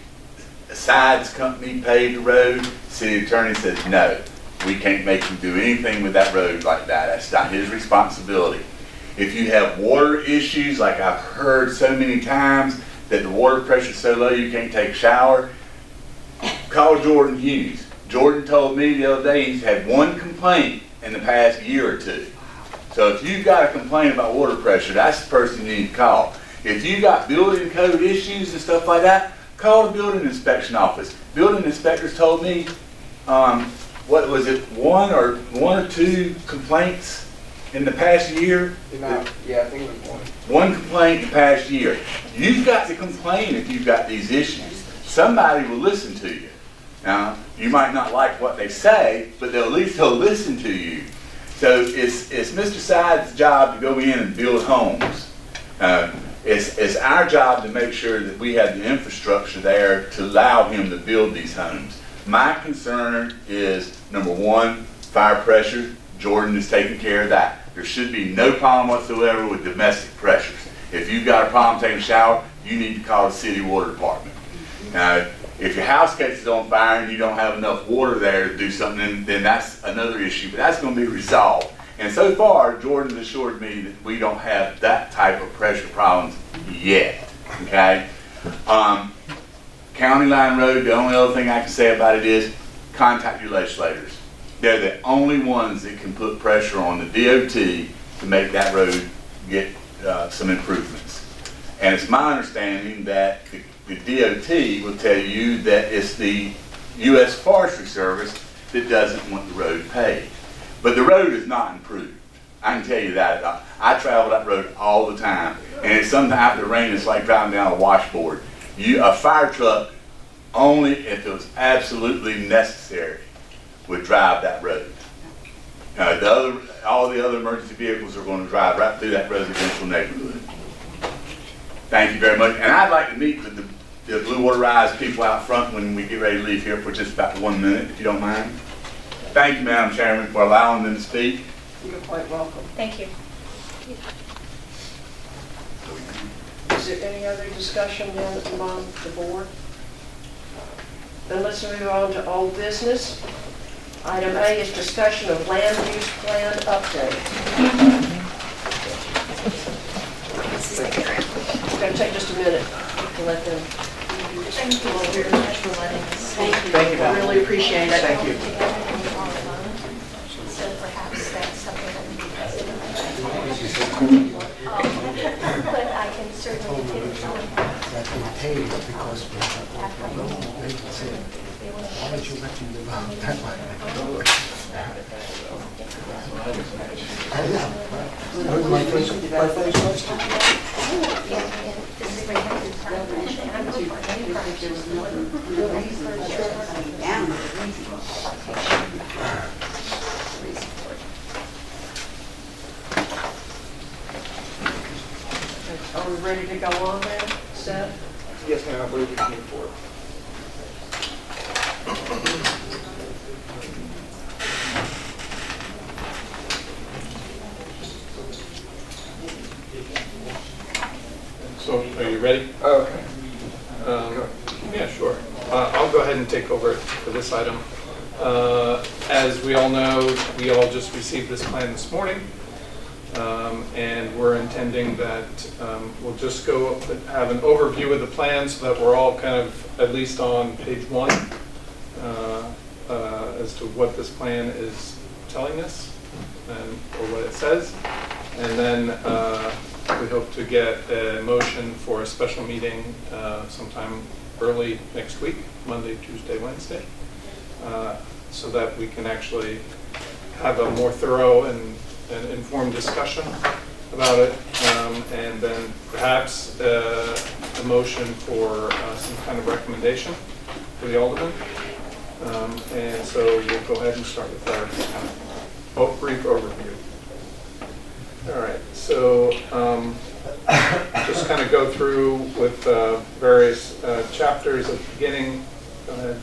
a Sydes company pave the road? The city attorney says, no, we can't make him do anything with that road like that. That's not his responsibility. If you have water issues, like I've heard so many times, that the water pressure is so low you can't take a shower, call Jordan Hughes. Jordan told me the other day he's had one complaint in the past year or two. So if you've got a complaint about water pressure, that's the person you need to call. If you got building code issues and stuff like that, call the building inspection office. Building inspectors told me, what was it, one or two complaints in the past year? Yeah, I think it was one. One complaint in the past year. You've got to complain if you've got these issues. Somebody will listen to you. Now, you might not like what they say, but at least they'll listen to you. So it's Mr. Sydes' job to go in and build homes. It's our job to make sure that we have the infrastructure there to allow him to build these homes. My concern is, number one, fire pressure. Jordan is taking care of that. There should be no problem whatsoever with domestic pressures. If you've got a problem taking a shower, you need to call the city water department. Now, if your house catches on fire and you don't have enough water there to do something, then that's another issue, but that's going to be resolved. And so far, Jordan assured me that we don't have that type of pressure problems yet, okay? County County Line Road, the only other thing I can say about it is contact your legislators. They're the only ones that can put pressure on the DOT to make that road get some improvements. And it's my understanding that the DOT will tell you that it's the U.S. Forestry Service that doesn't want the road paved. But the road is not improved. I can tell you that. I travel that road all the time. And it's sometimes after the rain, it's like driving down a washboard. A fire truck, only if it was absolutely necessary, would drive that road. All the other emergency vehicles are going to drive right through that residential neighborhood. Thank you very much. And I'd like to meet with the Bluewater Rise people out front when we get ready to leave here for just about 1 minute, if you don't mind. Thank you, Madam Chairman, for allowing them to speak. You're quite welcome. Thank you. Is there any other discussion then among the board? Then let's move on to old business. Item A is discussion of land use plan update. It's going to take just a minute to let them. Thank you all very much for letting us speak. Thank you. I really appreciate it. Thank you. So perhaps that's something that we can consider. But I can certainly give it to them. That we paid because we have no vacancy. Why don't you let me live out that way? That was my first question. Are we ready to go on then, Seth? Yes, ma'am, I believe we can move forward. So, are you ready? Okay. Yeah, sure. I'll go ahead and take over for this item. As we all know, we all just received this plan this morning, and we're intending that we'll just go have an overview of the plan so that we're all kind of at least on page 1 as to what this plan is telling us or what it says. And then we hope to get a motion for a special meeting sometime early next week, Monday, Tuesday, Wednesday, so that we can actually have a more thorough and informed discussion about it, and then perhaps a motion for some kind of recommendation for the alderman. And so we'll go ahead and start with our brief overview. All right, so just kind of go through with various chapters at the beginning. Go ahead.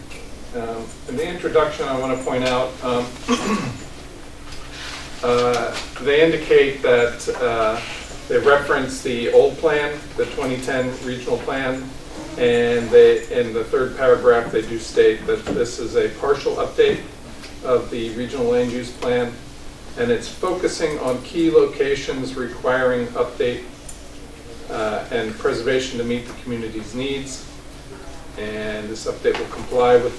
In the introduction, I want to point out they indicate that they reference the old plan, the 2010 regional plan, and in the third paragraph they do state that this is a partial update of the regional land use plan, and it's focusing on key locations requiring update and preservation to meet the community's needs. And this update will comply with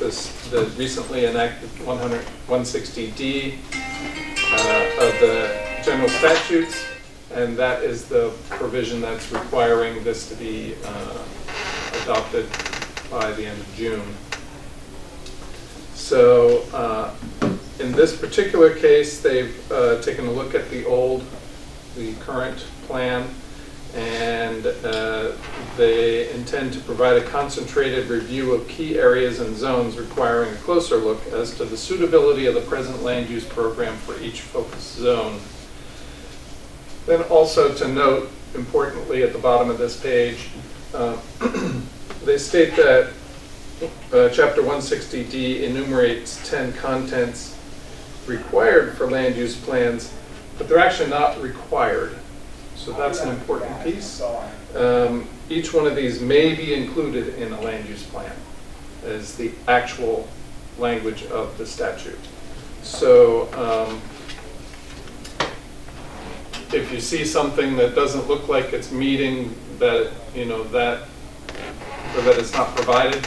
the recently enacted 160D of the general statutes, and that is the provision that's requiring this to be adopted by the end of June. So in this particular case, they've taken a look at the current plan, and they intend to provide a concentrated review of key areas and zones requiring a closer look as to the suitability of the present land use program for each focus zone. Then also to note, importantly at the bottom of this page, they state that Chapter 160D enumerates 10 contents required for land use plans, but they're actually not required. So that's an important piece. Each one of these may be included in a land use plan as the actual language of the statute. So if you see something that doesn't look like it's meeting that, or that it's not provided,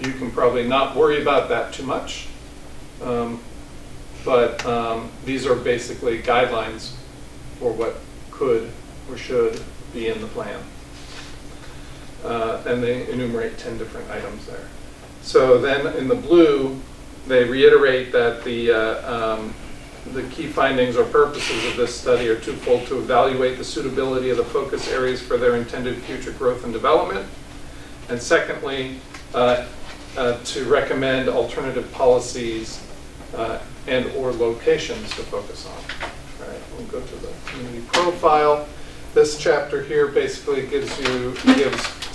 you can probably not worry about that too much. But these are basically guidelines for what could or should be in the plan. And they enumerate 10 different items there. So then in the blue, they reiterate that the key findings or purposes of this study are twofold: to evaluate the suitability of the focus areas for their intended future growth and development, and secondly, to recommend alternative policies and or locations to focus on. All right, we'll go to the community profile. This chapter here basically gives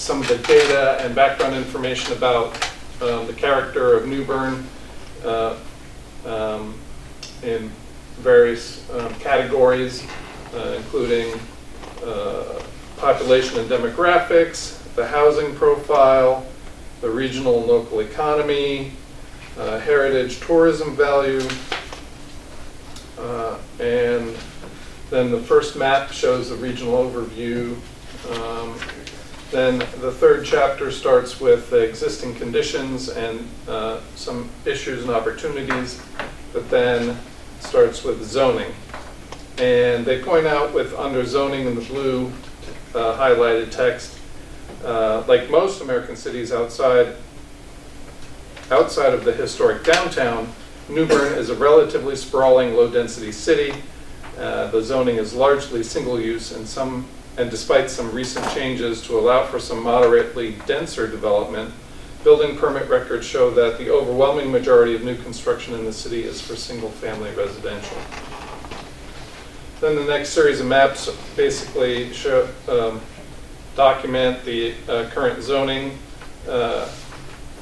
some of the data and background information about the character of New Bern in various categories, including population and demographics, the housing profile, the regional and local economy, heritage tourism value, and then the first map shows the regional overview. Then the third chapter starts with the existing conditions and some issues and opportunities, but then starts with zoning. And they point out with under zoning in the blue highlighted text, like most American cities outside of the historic downtown, New Bern is a relatively sprawling, low-density city. The zoning is largely single-use, and despite some recent changes to allow for some moderately denser development, building permit records show that the overwhelming majority of new construction in the city is for single-family residential. Then the next series of maps basically show, document the current zoning,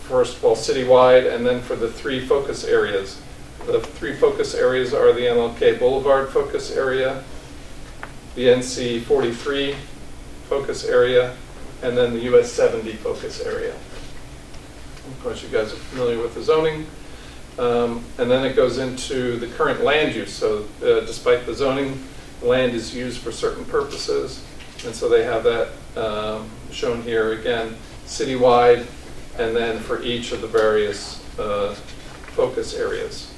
first of all citywide, and then for the three focus areas. The three focus areas are the MLK Boulevard focus area, the NC 43 focus area, and then the US 70 focus area. Of course, you guys are familiar with the zoning. And then it goes into the current land use. So despite the zoning, land is used for certain purposes. And so they have that shown here again, citywide, and then for each of the various focus areas.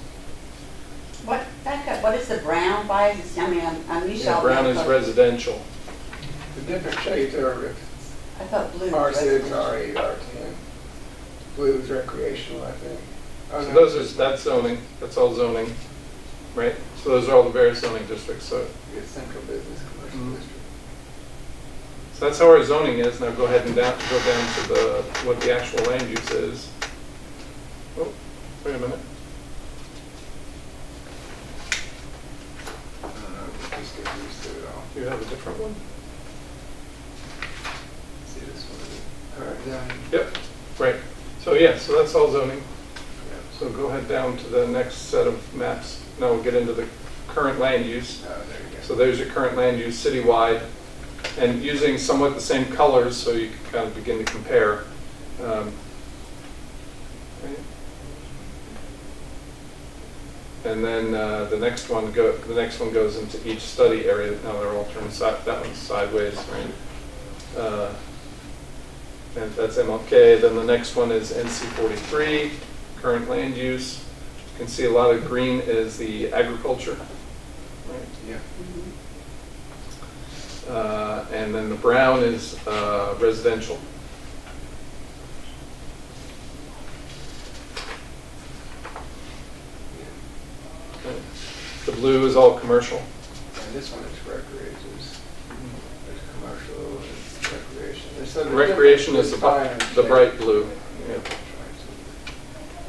Back up, what is the brown by? I mean, I'm used to all Brown is residential. The different shades are I thought blue R6, was residential. R8, R10. Blue is recreational, I think. Oh, So no, that's zoning. That's all zoning, right? So those are all the various zoning districts. So, it's central business, commercial district. so that's how our zoning is. Now go ahead and go down to what the actual land use is. Oh, wait a minute. I don't know, just get used to it all. You have a different one? See this one? All right, zoning. Yep, right. So yeah, so that's all zoning. So go ahead down to the next set of maps. Now we'll get into the current land use. Oh, there you go. So there's your current land use citywide, and using somewhat the same colors so you can kind of begin to compare. Right. And then the next one goes into each study area. Now they're all turned that one's sideways, right? And that's MLK. Then the next one is NC 43, current land use. You can see a lot of green is the agriculture, right? Yeah. And then the brown is residential. Okay. The blue is all commercial. And this one is recreation. There's commercial and recreation. So the Recreation is difference the is bright blue. Yeah. Yeah.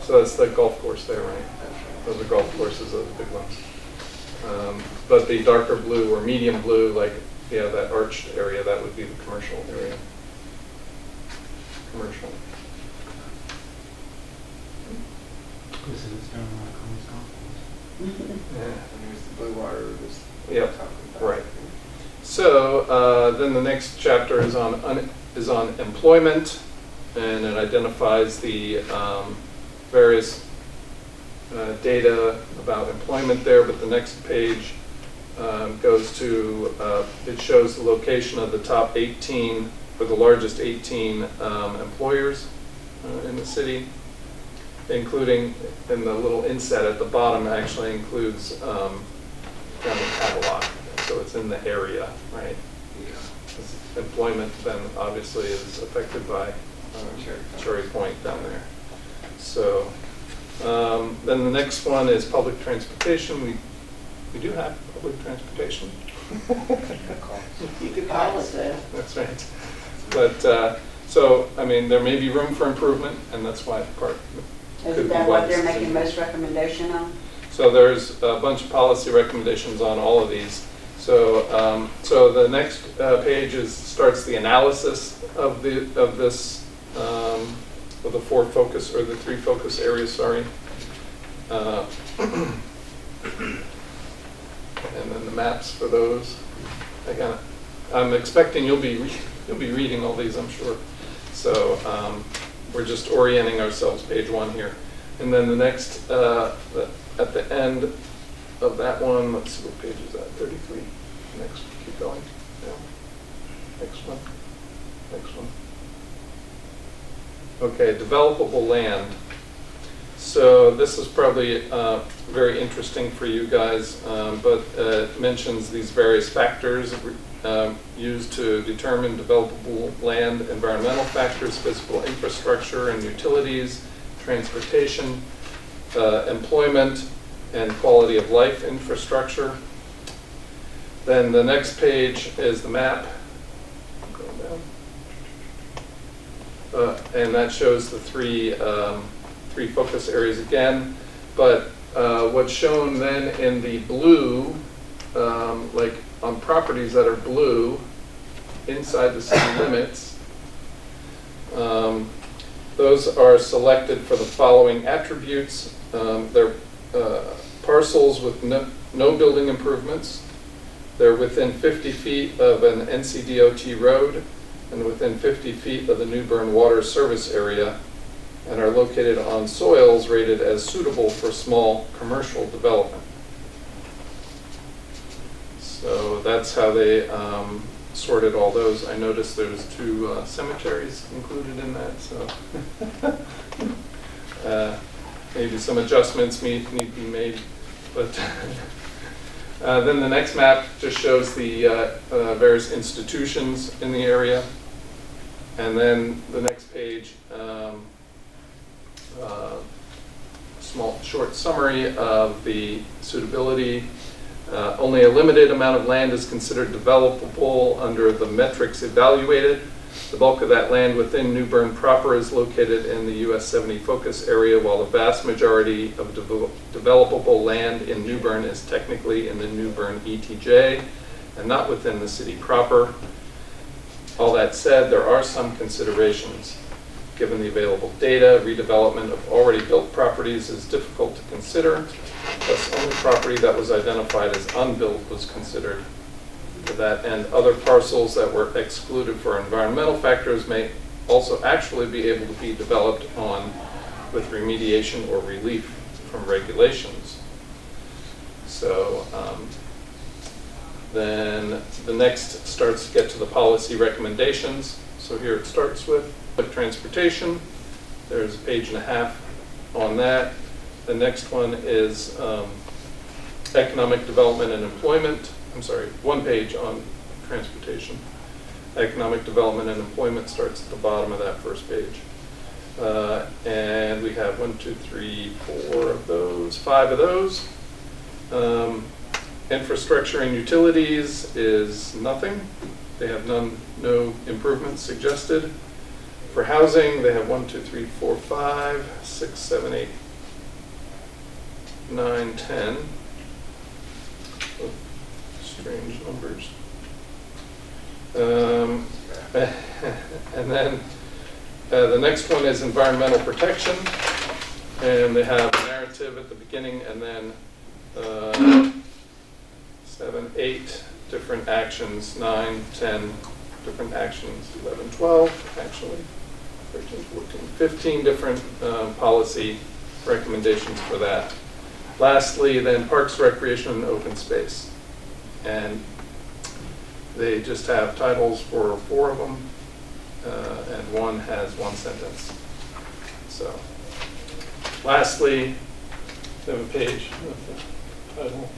So that's the golf course there, right? Those are golf courses, those big ones. But the darker blue or medium blue, like that arched area, that would be the commercial area. Commercial. Yeah. And here's the Bluewater. Yep. Right. So then the next chapter is on employment, and it identifies the various data about employment there. But the next page goes to it shows the location of the top 18 or the largest 18 employers in the city, including, in the little inset at the bottom actually includes family catalog, so it's in the area, right? Employment then obviously is affected by Cherry Point down there. So then the next one is public transportation. We do have public transportation. You could call it that. That's right. But so, I mean, there may be room for improvement, and that's why part could Isn't be that why what this they're is making in- most recommendation on? So there's a bunch of policy recommendations on all of these. So, so the next page starts the analysis of this of the four focus or the three focus areas. Sorry, and then the maps for those. Again, I'm expecting you'll be reading all these, I'm sure. So we're just orienting ourselves. Page 1 here, and then the next at the end of that one. Let's see what page is that. 33. Next, keep going. Yeah. Next one. Next one. Okay, developable land. So this is probably very interesting for you guys, but it mentions these various factors used to determine developable land: environmental factors, physical infrastructure and utilities, transportation, employment, and quality of life infrastructure. Then the next page is the map. Going down. And that shows the three focus areas again. But what's shown then in the blue, like on properties that are blue inside the city limits, those are selected for the following attributes. They're parcels with no building improvements. They're within 50 feet of an NCDOT road and within 50 feet of the New Bern water service area, and are located on soils rated as suitable for small commercial development. So that's how they sorted all those. I noticed there's 2 cemeteries included in that, so maybe some adjustments need to be made, but then the next map just shows the various institutions in the area. And then the next page, small short summary of the suitability. Only a limited amount of land is considered developable under the metrics evaluated. The bulk of that land within New Bern proper is located in the US 70 focus area, while the vast majority of developable land in New Bern is technically in the New Bern ETJ and not within the city proper. All that said, there are some considerations. Given the available data, redevelopment of already built properties is difficult to consider. Thus, only property that was identified as unbuilt was considered. To that end, other parcels that were excluded for environmental factors may also actually be able to be developed on with remediation or relief from regulations. So then the next starts to get to the policy recommendations. So here it starts with public transportation. There's a page and a half on that. The next one is economic development and employment. I'm sorry, 1 page on transportation. Economic development and employment starts at the bottom of that first page. And we have 1, 2, 3, 4 of those, 5 of those. Infrastructure and utilities is nothing. They have no improvements suggested. For housing, they have 1, 2, 3, 4, 5, 6, 7, 8, 9, 10. Oh, strange numbers. And then the next one is environmental protection. And they have a narrative at the beginning and then 7, 8 different actions, 9, 10 different actions, 11, 12 actually, 13, 14, 15 different policy recommendations for that. Lastly, then parks, recreation, and open space. And they just have titles for 4 of them, and one has 1 sentence. So, lastly, they have a page with the title.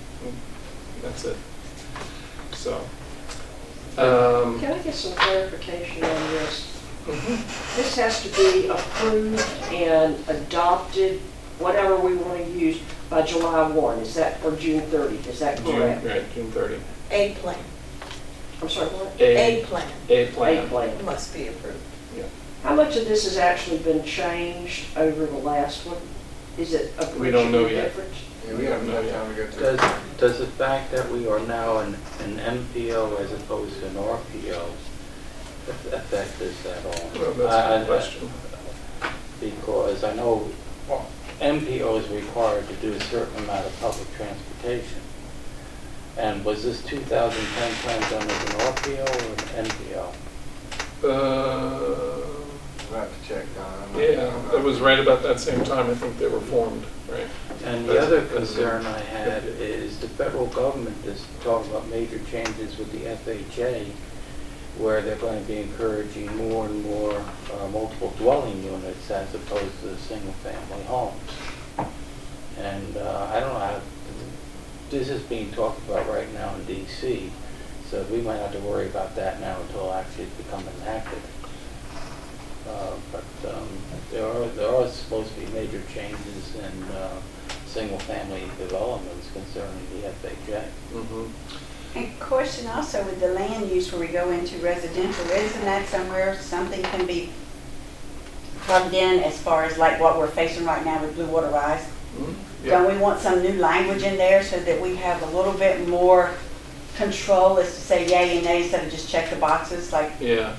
That's it. So, Can I get some clarification on this? This has to be approved and adopted, whatever we want to use, by July 1, is that, or June 30, is that correct? Right, June 30. A plan. I'm sorry, what? A plan. A plan. A plan. Must be approved. Yeah. How much of this has actually been changed over the last one? Is it a We don't know yet. difference? Yeah, we haven't enough time to go through. Does the fact that we are now an MPO as opposed to an RPO affect this at all? Well, that's a good question. Because I know MPO is required to do a certain amount of public transportation. And was this 2010 plan done as an RPO or an MPO? We'll have to check, Don. Yeah, it was right about that same time I think they were formed, right? And the other concern I had is the federal government is talking about major changes with the FHA, where they're going to be encouraging more and more multiple dwelling units as opposed to single-family homes. And I don't know how, this is being talked about right now in DC, so we might have to worry about that now until actually it's become enacted. But there are supposed to be major changes in single-family developments concerning the FHA. And question also with the land use where we go into residential, isn't that somewhere something can be plugged in as far as like what we're facing right now with Bluewater Rise? Don't we want some new language in there so that we have a little bit more control as to say yay and nay instead of just check the boxes? Like, yeah.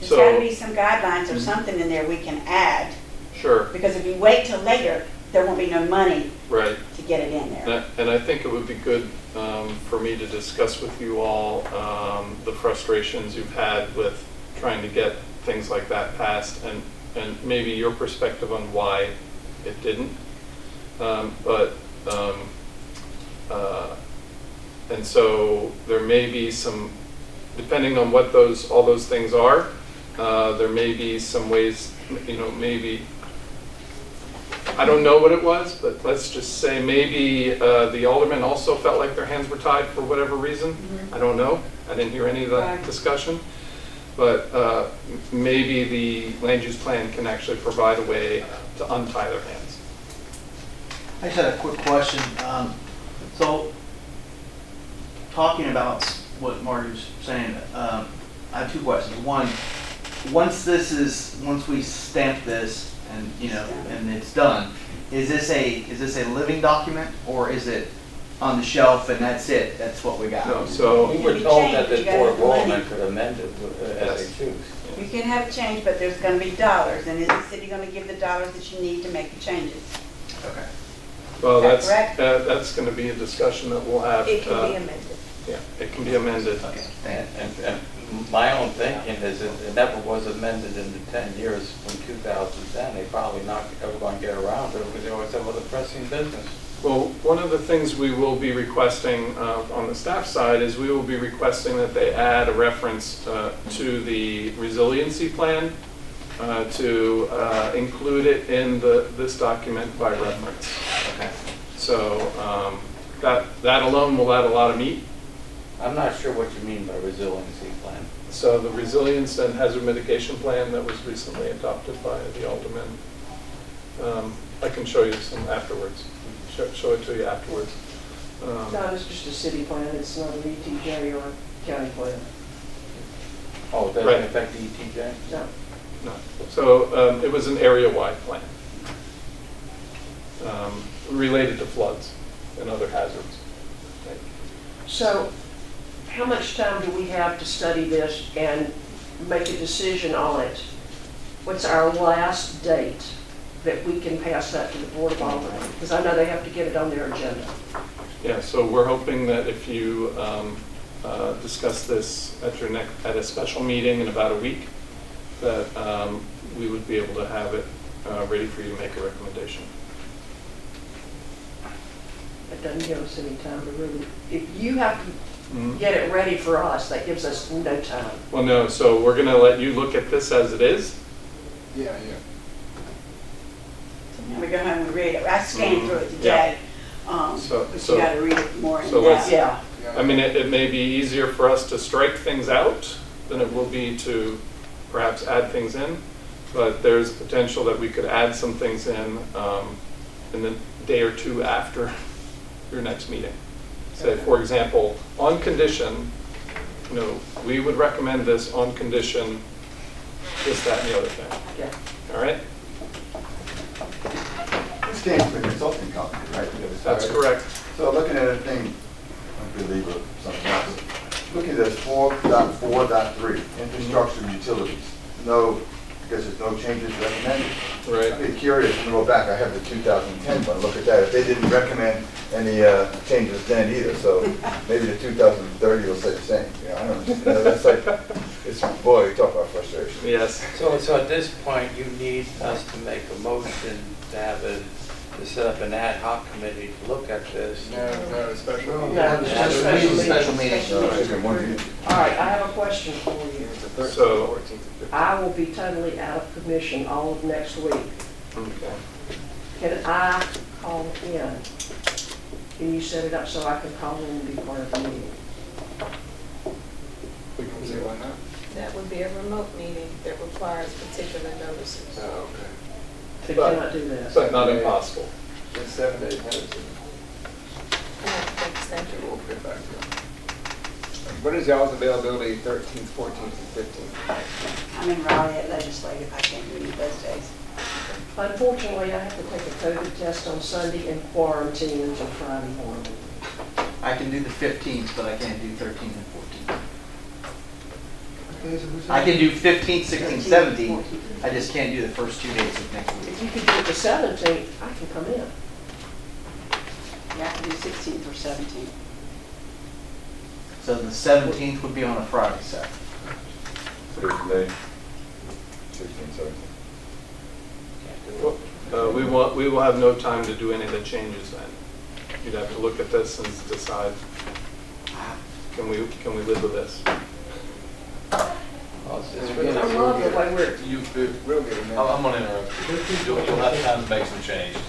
There's got to be some guidelines or something in there we can add. Sure. Because if we wait till later, there won't be no money Right. to get it in there. And I think it would be good for me to discuss with you all the frustrations you've had with trying to get things like that passed and maybe your perspective on why it didn't. And so there may be some, depending on what all those things are, there may be some ways, maybe, I don't know what it was, but let's just say maybe the aldermen also felt like their hands were tied for whatever reason. I don't know. I didn't hear any of that discussion. But maybe the land use plan can actually provide a way to untie their hands. I just had a quick question. So, talking about what Marty was saying, I have two questions. One, once we stamp this and and it's done, is this a living document or is it on the shelf and that's it? That's what we got. No, so we were told that the Board of Aldermen could amend it as they choose. You can have a change, but there's going to be dollars, and is the city going to give the dollars that you need to make the changes? Okay. Well, Is that that's going to be a discussion that we'll have. It can be amended. Yeah, it can be amended. Okay. And my own thinking is it never was amended in the 10 years from 2010. They probably not ever going to get around to it because they always have other pressing business. Well, one of the things we will be requesting on the staff side is we will be requesting that they add a reference to the resiliency plan to include it in this document by reference. Okay. So that alone will add a lot of meat. I'm not sure what you mean by resiliency plan. So the resilience and hazard mitigation plan that was recently adopted by the aldermen, I can show you some afterwards. Show it to you afterwards. No, it's just a city plan, it's not an ETJ or a county plan. Oh, it doesn't affect the ETJ? No. No. So it was an area-wide plan related to floods and other hazards. So how much time do we have to study this and make a decision on it? What's our last date that we can pass that to the Board of Aldermen? Because I know they have to get it on their agenda. Yeah, so we're hoping that if you discuss this at a special meeting in about a week, that we would be able to have it ready for you to make a recommendation. It doesn't give us any time to really, if you have to get it ready for us, that gives us no time. Well, no, so we're going to let you look at this as it is. Yeah. we go home and read it. I scanned through it today, but you gotta read it more in So depth. Yeah. I mean, it may be easier for us to strike things out than it will be to perhaps add things in, but there's potential that we could add some things in the day or two after your next meeting. Say, for example, on condition, we would recommend this on condition, this, that, and the other thing. Okay. All right? This came from a consulting company, right? That's correct. So looking at a thing, I believe of something else. Looking at this 4.4.3, infrastructure and utilities. No, because there's no changes recommended. Right. I'd be curious, when we go back, I have the 2010 one, look at that. If they didn't recommend any changes then either, so maybe the 2030 will say the same. I don't know. That's like, boy, talk about frustration. Yes. So at this point, you need us to make a motion to set up an ad hoc committee to look at this. No, special. No, just Special meeting. All right, I have a question for you. So, I will be totally out of commission all of next week. okay. Can I call in? Can you set it up so I can call in and be part of the meeting? We can see why not. That would be a remote meeting that requires particular notices. Oh, okay. They cannot do that. But not impossible. It's 7 days notice. Thank you. We'll get back to you. What is y'all's availability 13th, 14th, and 15th? I'm in Raleigh at legislative, I can't do any of those days. Unfortunately, I have to take a COVID test on Sunday and quarantine until Friday morning. I can do the 15th, but I can't do 13th and 14th. I can do 15th, 16th, 17th. I just can't do the first 2 days of next week. If you could do it the 17th, I can come in. You have to do 16th or 17th. So the 17th would be on a Friday, Seth. Today's the day, 16, 17. We will have no time to do any of the changes then. You'd have to look at this and decide, can we live with this? I love the way we're... We'll get it. I'm going to interrupt you. You'll have time to make some changes.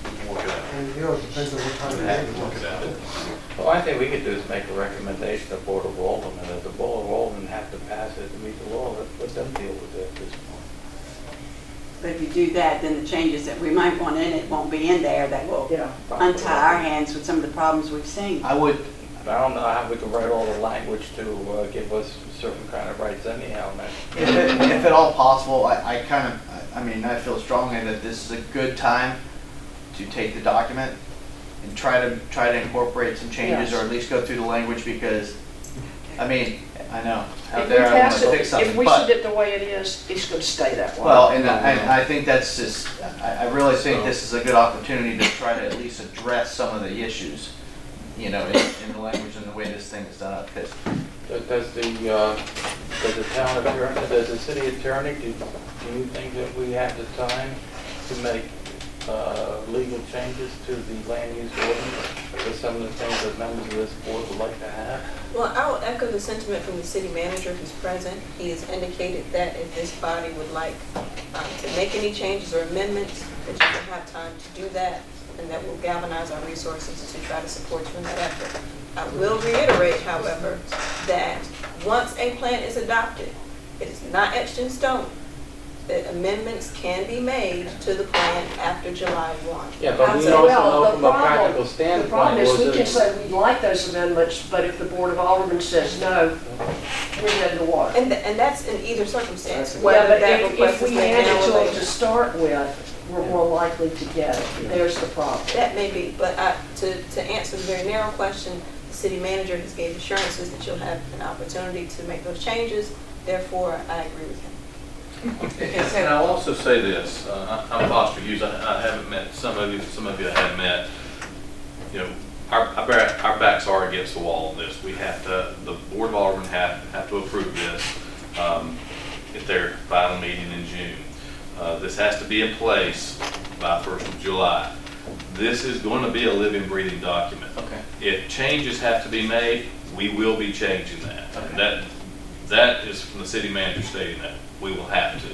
We can work it out. And, it depends on what time of day. Work it out. Well, I think we could do is make a recommendation to Board of Aldermen, and if the Board of Aldermen have to pass it to meet the law, let them deal with it at this point. But if you do that, then the changes that we might want in it won't be in there that will Yeah. untie our hands with some of the problems we've seen. I don't know how we can write all the language to give us certain kind of rights anyhow. If at all possible, I feel strongly that this is a good time to take the document and try to incorporate some changes, or at least go through the language, because, I know, out there I want to fix something, if we but, send it the way it is, it's going to stay that way. well, and I think that's just, I really think this is a good opportunity to try to at least address some of the issues, in the language and the way this thing is done up. Does the town attorney, does the city attorney, do you think that we have the time to make legal changes to the land use ordinance for some of the things that members of this board would like to have? Well, I will echo the sentiment from the city manager who's present. He has indicated that if this body would like to make any changes or amendments, that you will have time to do that, and that will galvanize our resources to try to support you in that effort. I will reiterate, however, that once a plan is adopted, it is not etched in stone. That amendments can be made to the plan after July 1. Yeah, but we also know from a practical standpoint. The problem is we can say we'd like those amendments, but if the Board of Aldermen says no, we're dead in the water. And that's in either circumstance. Yeah, whether but that if request we is made hand now it or to them later. to start with, we're more likely to get it. There's the problem. That may be, but to answer the very narrow question, the city manager has gave assurances that you'll have an opportunity to make those changes. Therefore, I agree with him. And I'll also say this, I'm Foster Hughes, I haven't met some of you I have met. Our backs are against the wall on this. We have to, the Board of Aldermen have to approve this at their final meeting in June. This has to be in place by 1st of July. This is going to be a living, breathing document. Okay. If changes have to be made, we will be changing that. Okay. And that is from the city manager stating that we will have to.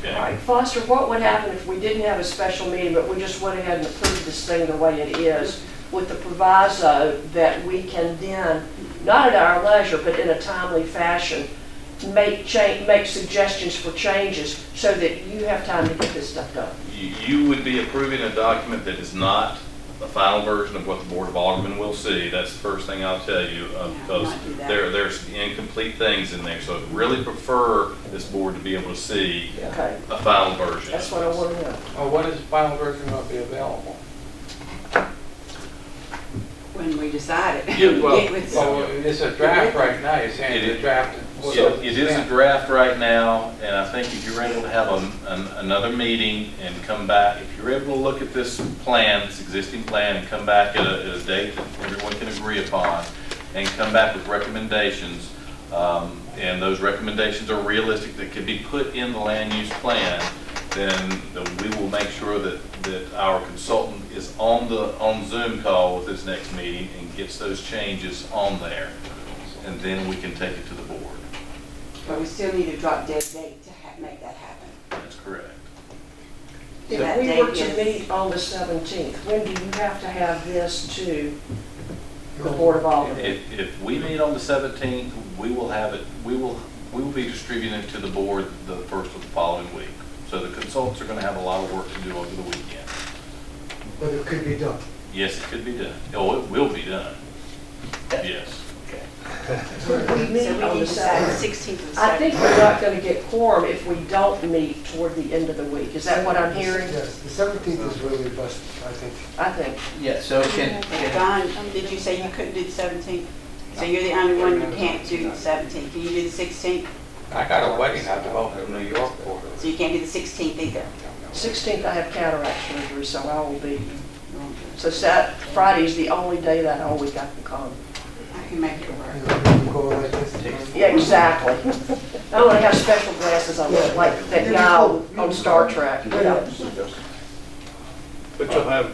All right, Foster, what would happen if we didn't have a special meeting, but we just went ahead and approved this thing the way it is, with the proviso that we can then, not at our leisure, but in a timely fashion, make suggestions for changes so that you have time to get this stuff done? You would be approving a document that is not a final version of what the Board of Aldermen will see. That's the first thing I'll tell you, because there's incomplete things in there. So I'd really prefer this board to be able to see a final version. That's what I want to know. Well, what is the final version going to be available? When we decide it. Yeah, well, it's a draft right now. You're saying it's a draft. It is a draft right now, and I think if you're able to have another meeting and come back, if you're able to look at this plan, this existing plan, and come back at a date that everyone can agree upon, and come back with recommendations, and those recommendations are realistic, that can be put in the land use plan, then we will make sure that our consultant is on Zoom call with this next meeting and gets those changes on there, and then we can take it to the board. But we still need a drop dead date to make that happen. That's correct. If we were to meet on the 17th, when do you have to have this to the Board of Aldermen? If we meet on the 17th, we will have it. We will be distributing it to the board the first of the following week. So the consultants are going to have a lot of work to do over the weekend. But it could be done. Yes, it could be done. Oh, it will be done. Yes. Could we meet So we on need the to decide the 17th? 16th or the 17th. I think we're not going to get quorum if we don't meet toward the end of the week. Is that what I'm hearing? Yes, the 17th is really best, I think. I think. Yeah, so can, Don, did you say you couldn't do the 17th? So you're the only one who can't do the 17th. Can you do the 16th? I got a wedding I have to go to New York for. So you can't do the 16th either? 16th I have cataract surgery, so I will be. So Friday is the only day that whole week I can come. I can make it work. Go like this. Yeah, exactly. I want to have special glasses on, like that guy on Star Trek. But you'll have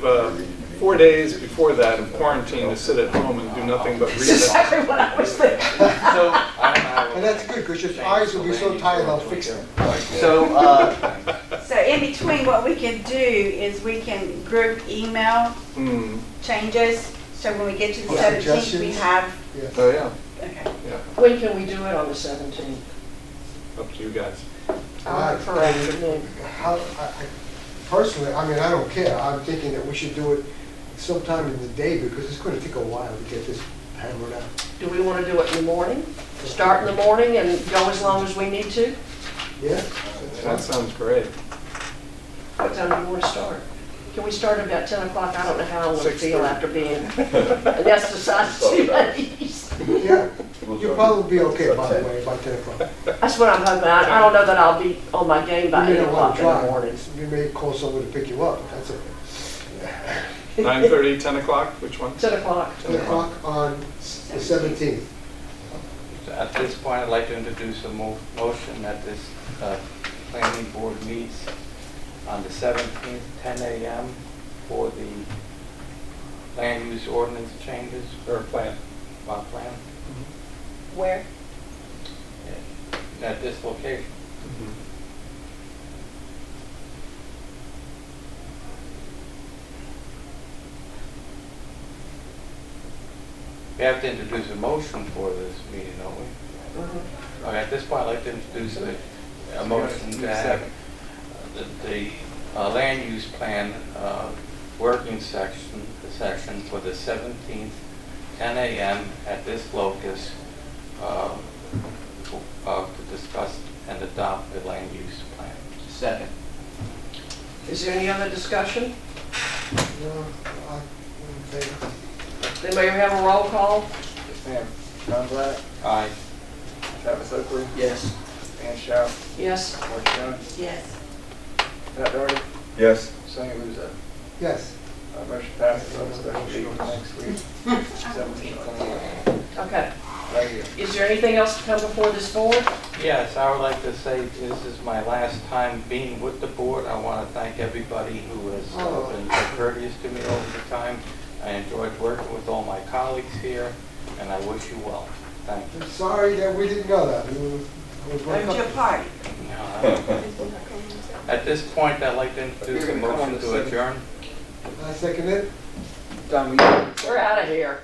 4 days before that of quarantine to sit at home and do nothing but read. That's exactly what I was thinking. And that's good, because your eyes will be so tired, I'll fix them. So in between, what we can do is we can group email changes. So when we get to the 17th, we have. Oh, yeah. Okay. Yeah. When can we do it on the 17th? Up to you guys. For afternoon. Personally, I mean, I don't care. I'm thinking that we should do it sometime in the day, because it's going to take a while to get this hammered out. Do we want to do it in the morning? Start in the morning and go as long as we need to? Yeah. That sounds great. What time do you want to start? Can we start about 10 o'clock? I don't know how I'm going to feel after being anesthetized 2 days. Yeah. You'll probably be okay, by the way, by 10 o'clock. That's what I'm hoping. I don't know that I'll be on my game by 8 o'clock in the morning. We may call someone to pick you up. That's okay. 9:30, 10 o'clock, which one? 10 o'clock. 10 o'clock on the 17th. At this point, I'd like to introduce a motion that this planning board meets on the 17th, 10 a.m. for the land use ordinance changes. Or plan. Plan. Where? At this location. We have to introduce a motion for this meeting, don't we? Okay, at this point, I'd like to introduce a motion to have the land use plan working session for the 17th, 10 a.m. at this locus to discuss and adopt the land use plan. Second. Is there any other discussion? No, I'm in favor. Then may we have a roll call? Yes, ma'am. John Black. Aye. Travis Oakley. Yes. Dan Schaub. Yes. Mark Jones. Yes. Pat Doherty. Yes. Sonny Luzo. Yes. Motion passes on the special meeting next week, 17th. Okay. Thank you. Is there anything else to come before this board? Yes, I would like to say this is my last time being with the board. I want to thank everybody who has been so courteous to me over the time. I enjoyed working with all my colleagues here, and I wish you well. Thank you. I'm sorry that we didn't know that. When's your party? No, At this point, I'd like to introduce a motion to adjourn. I second it. Don, We're out of here.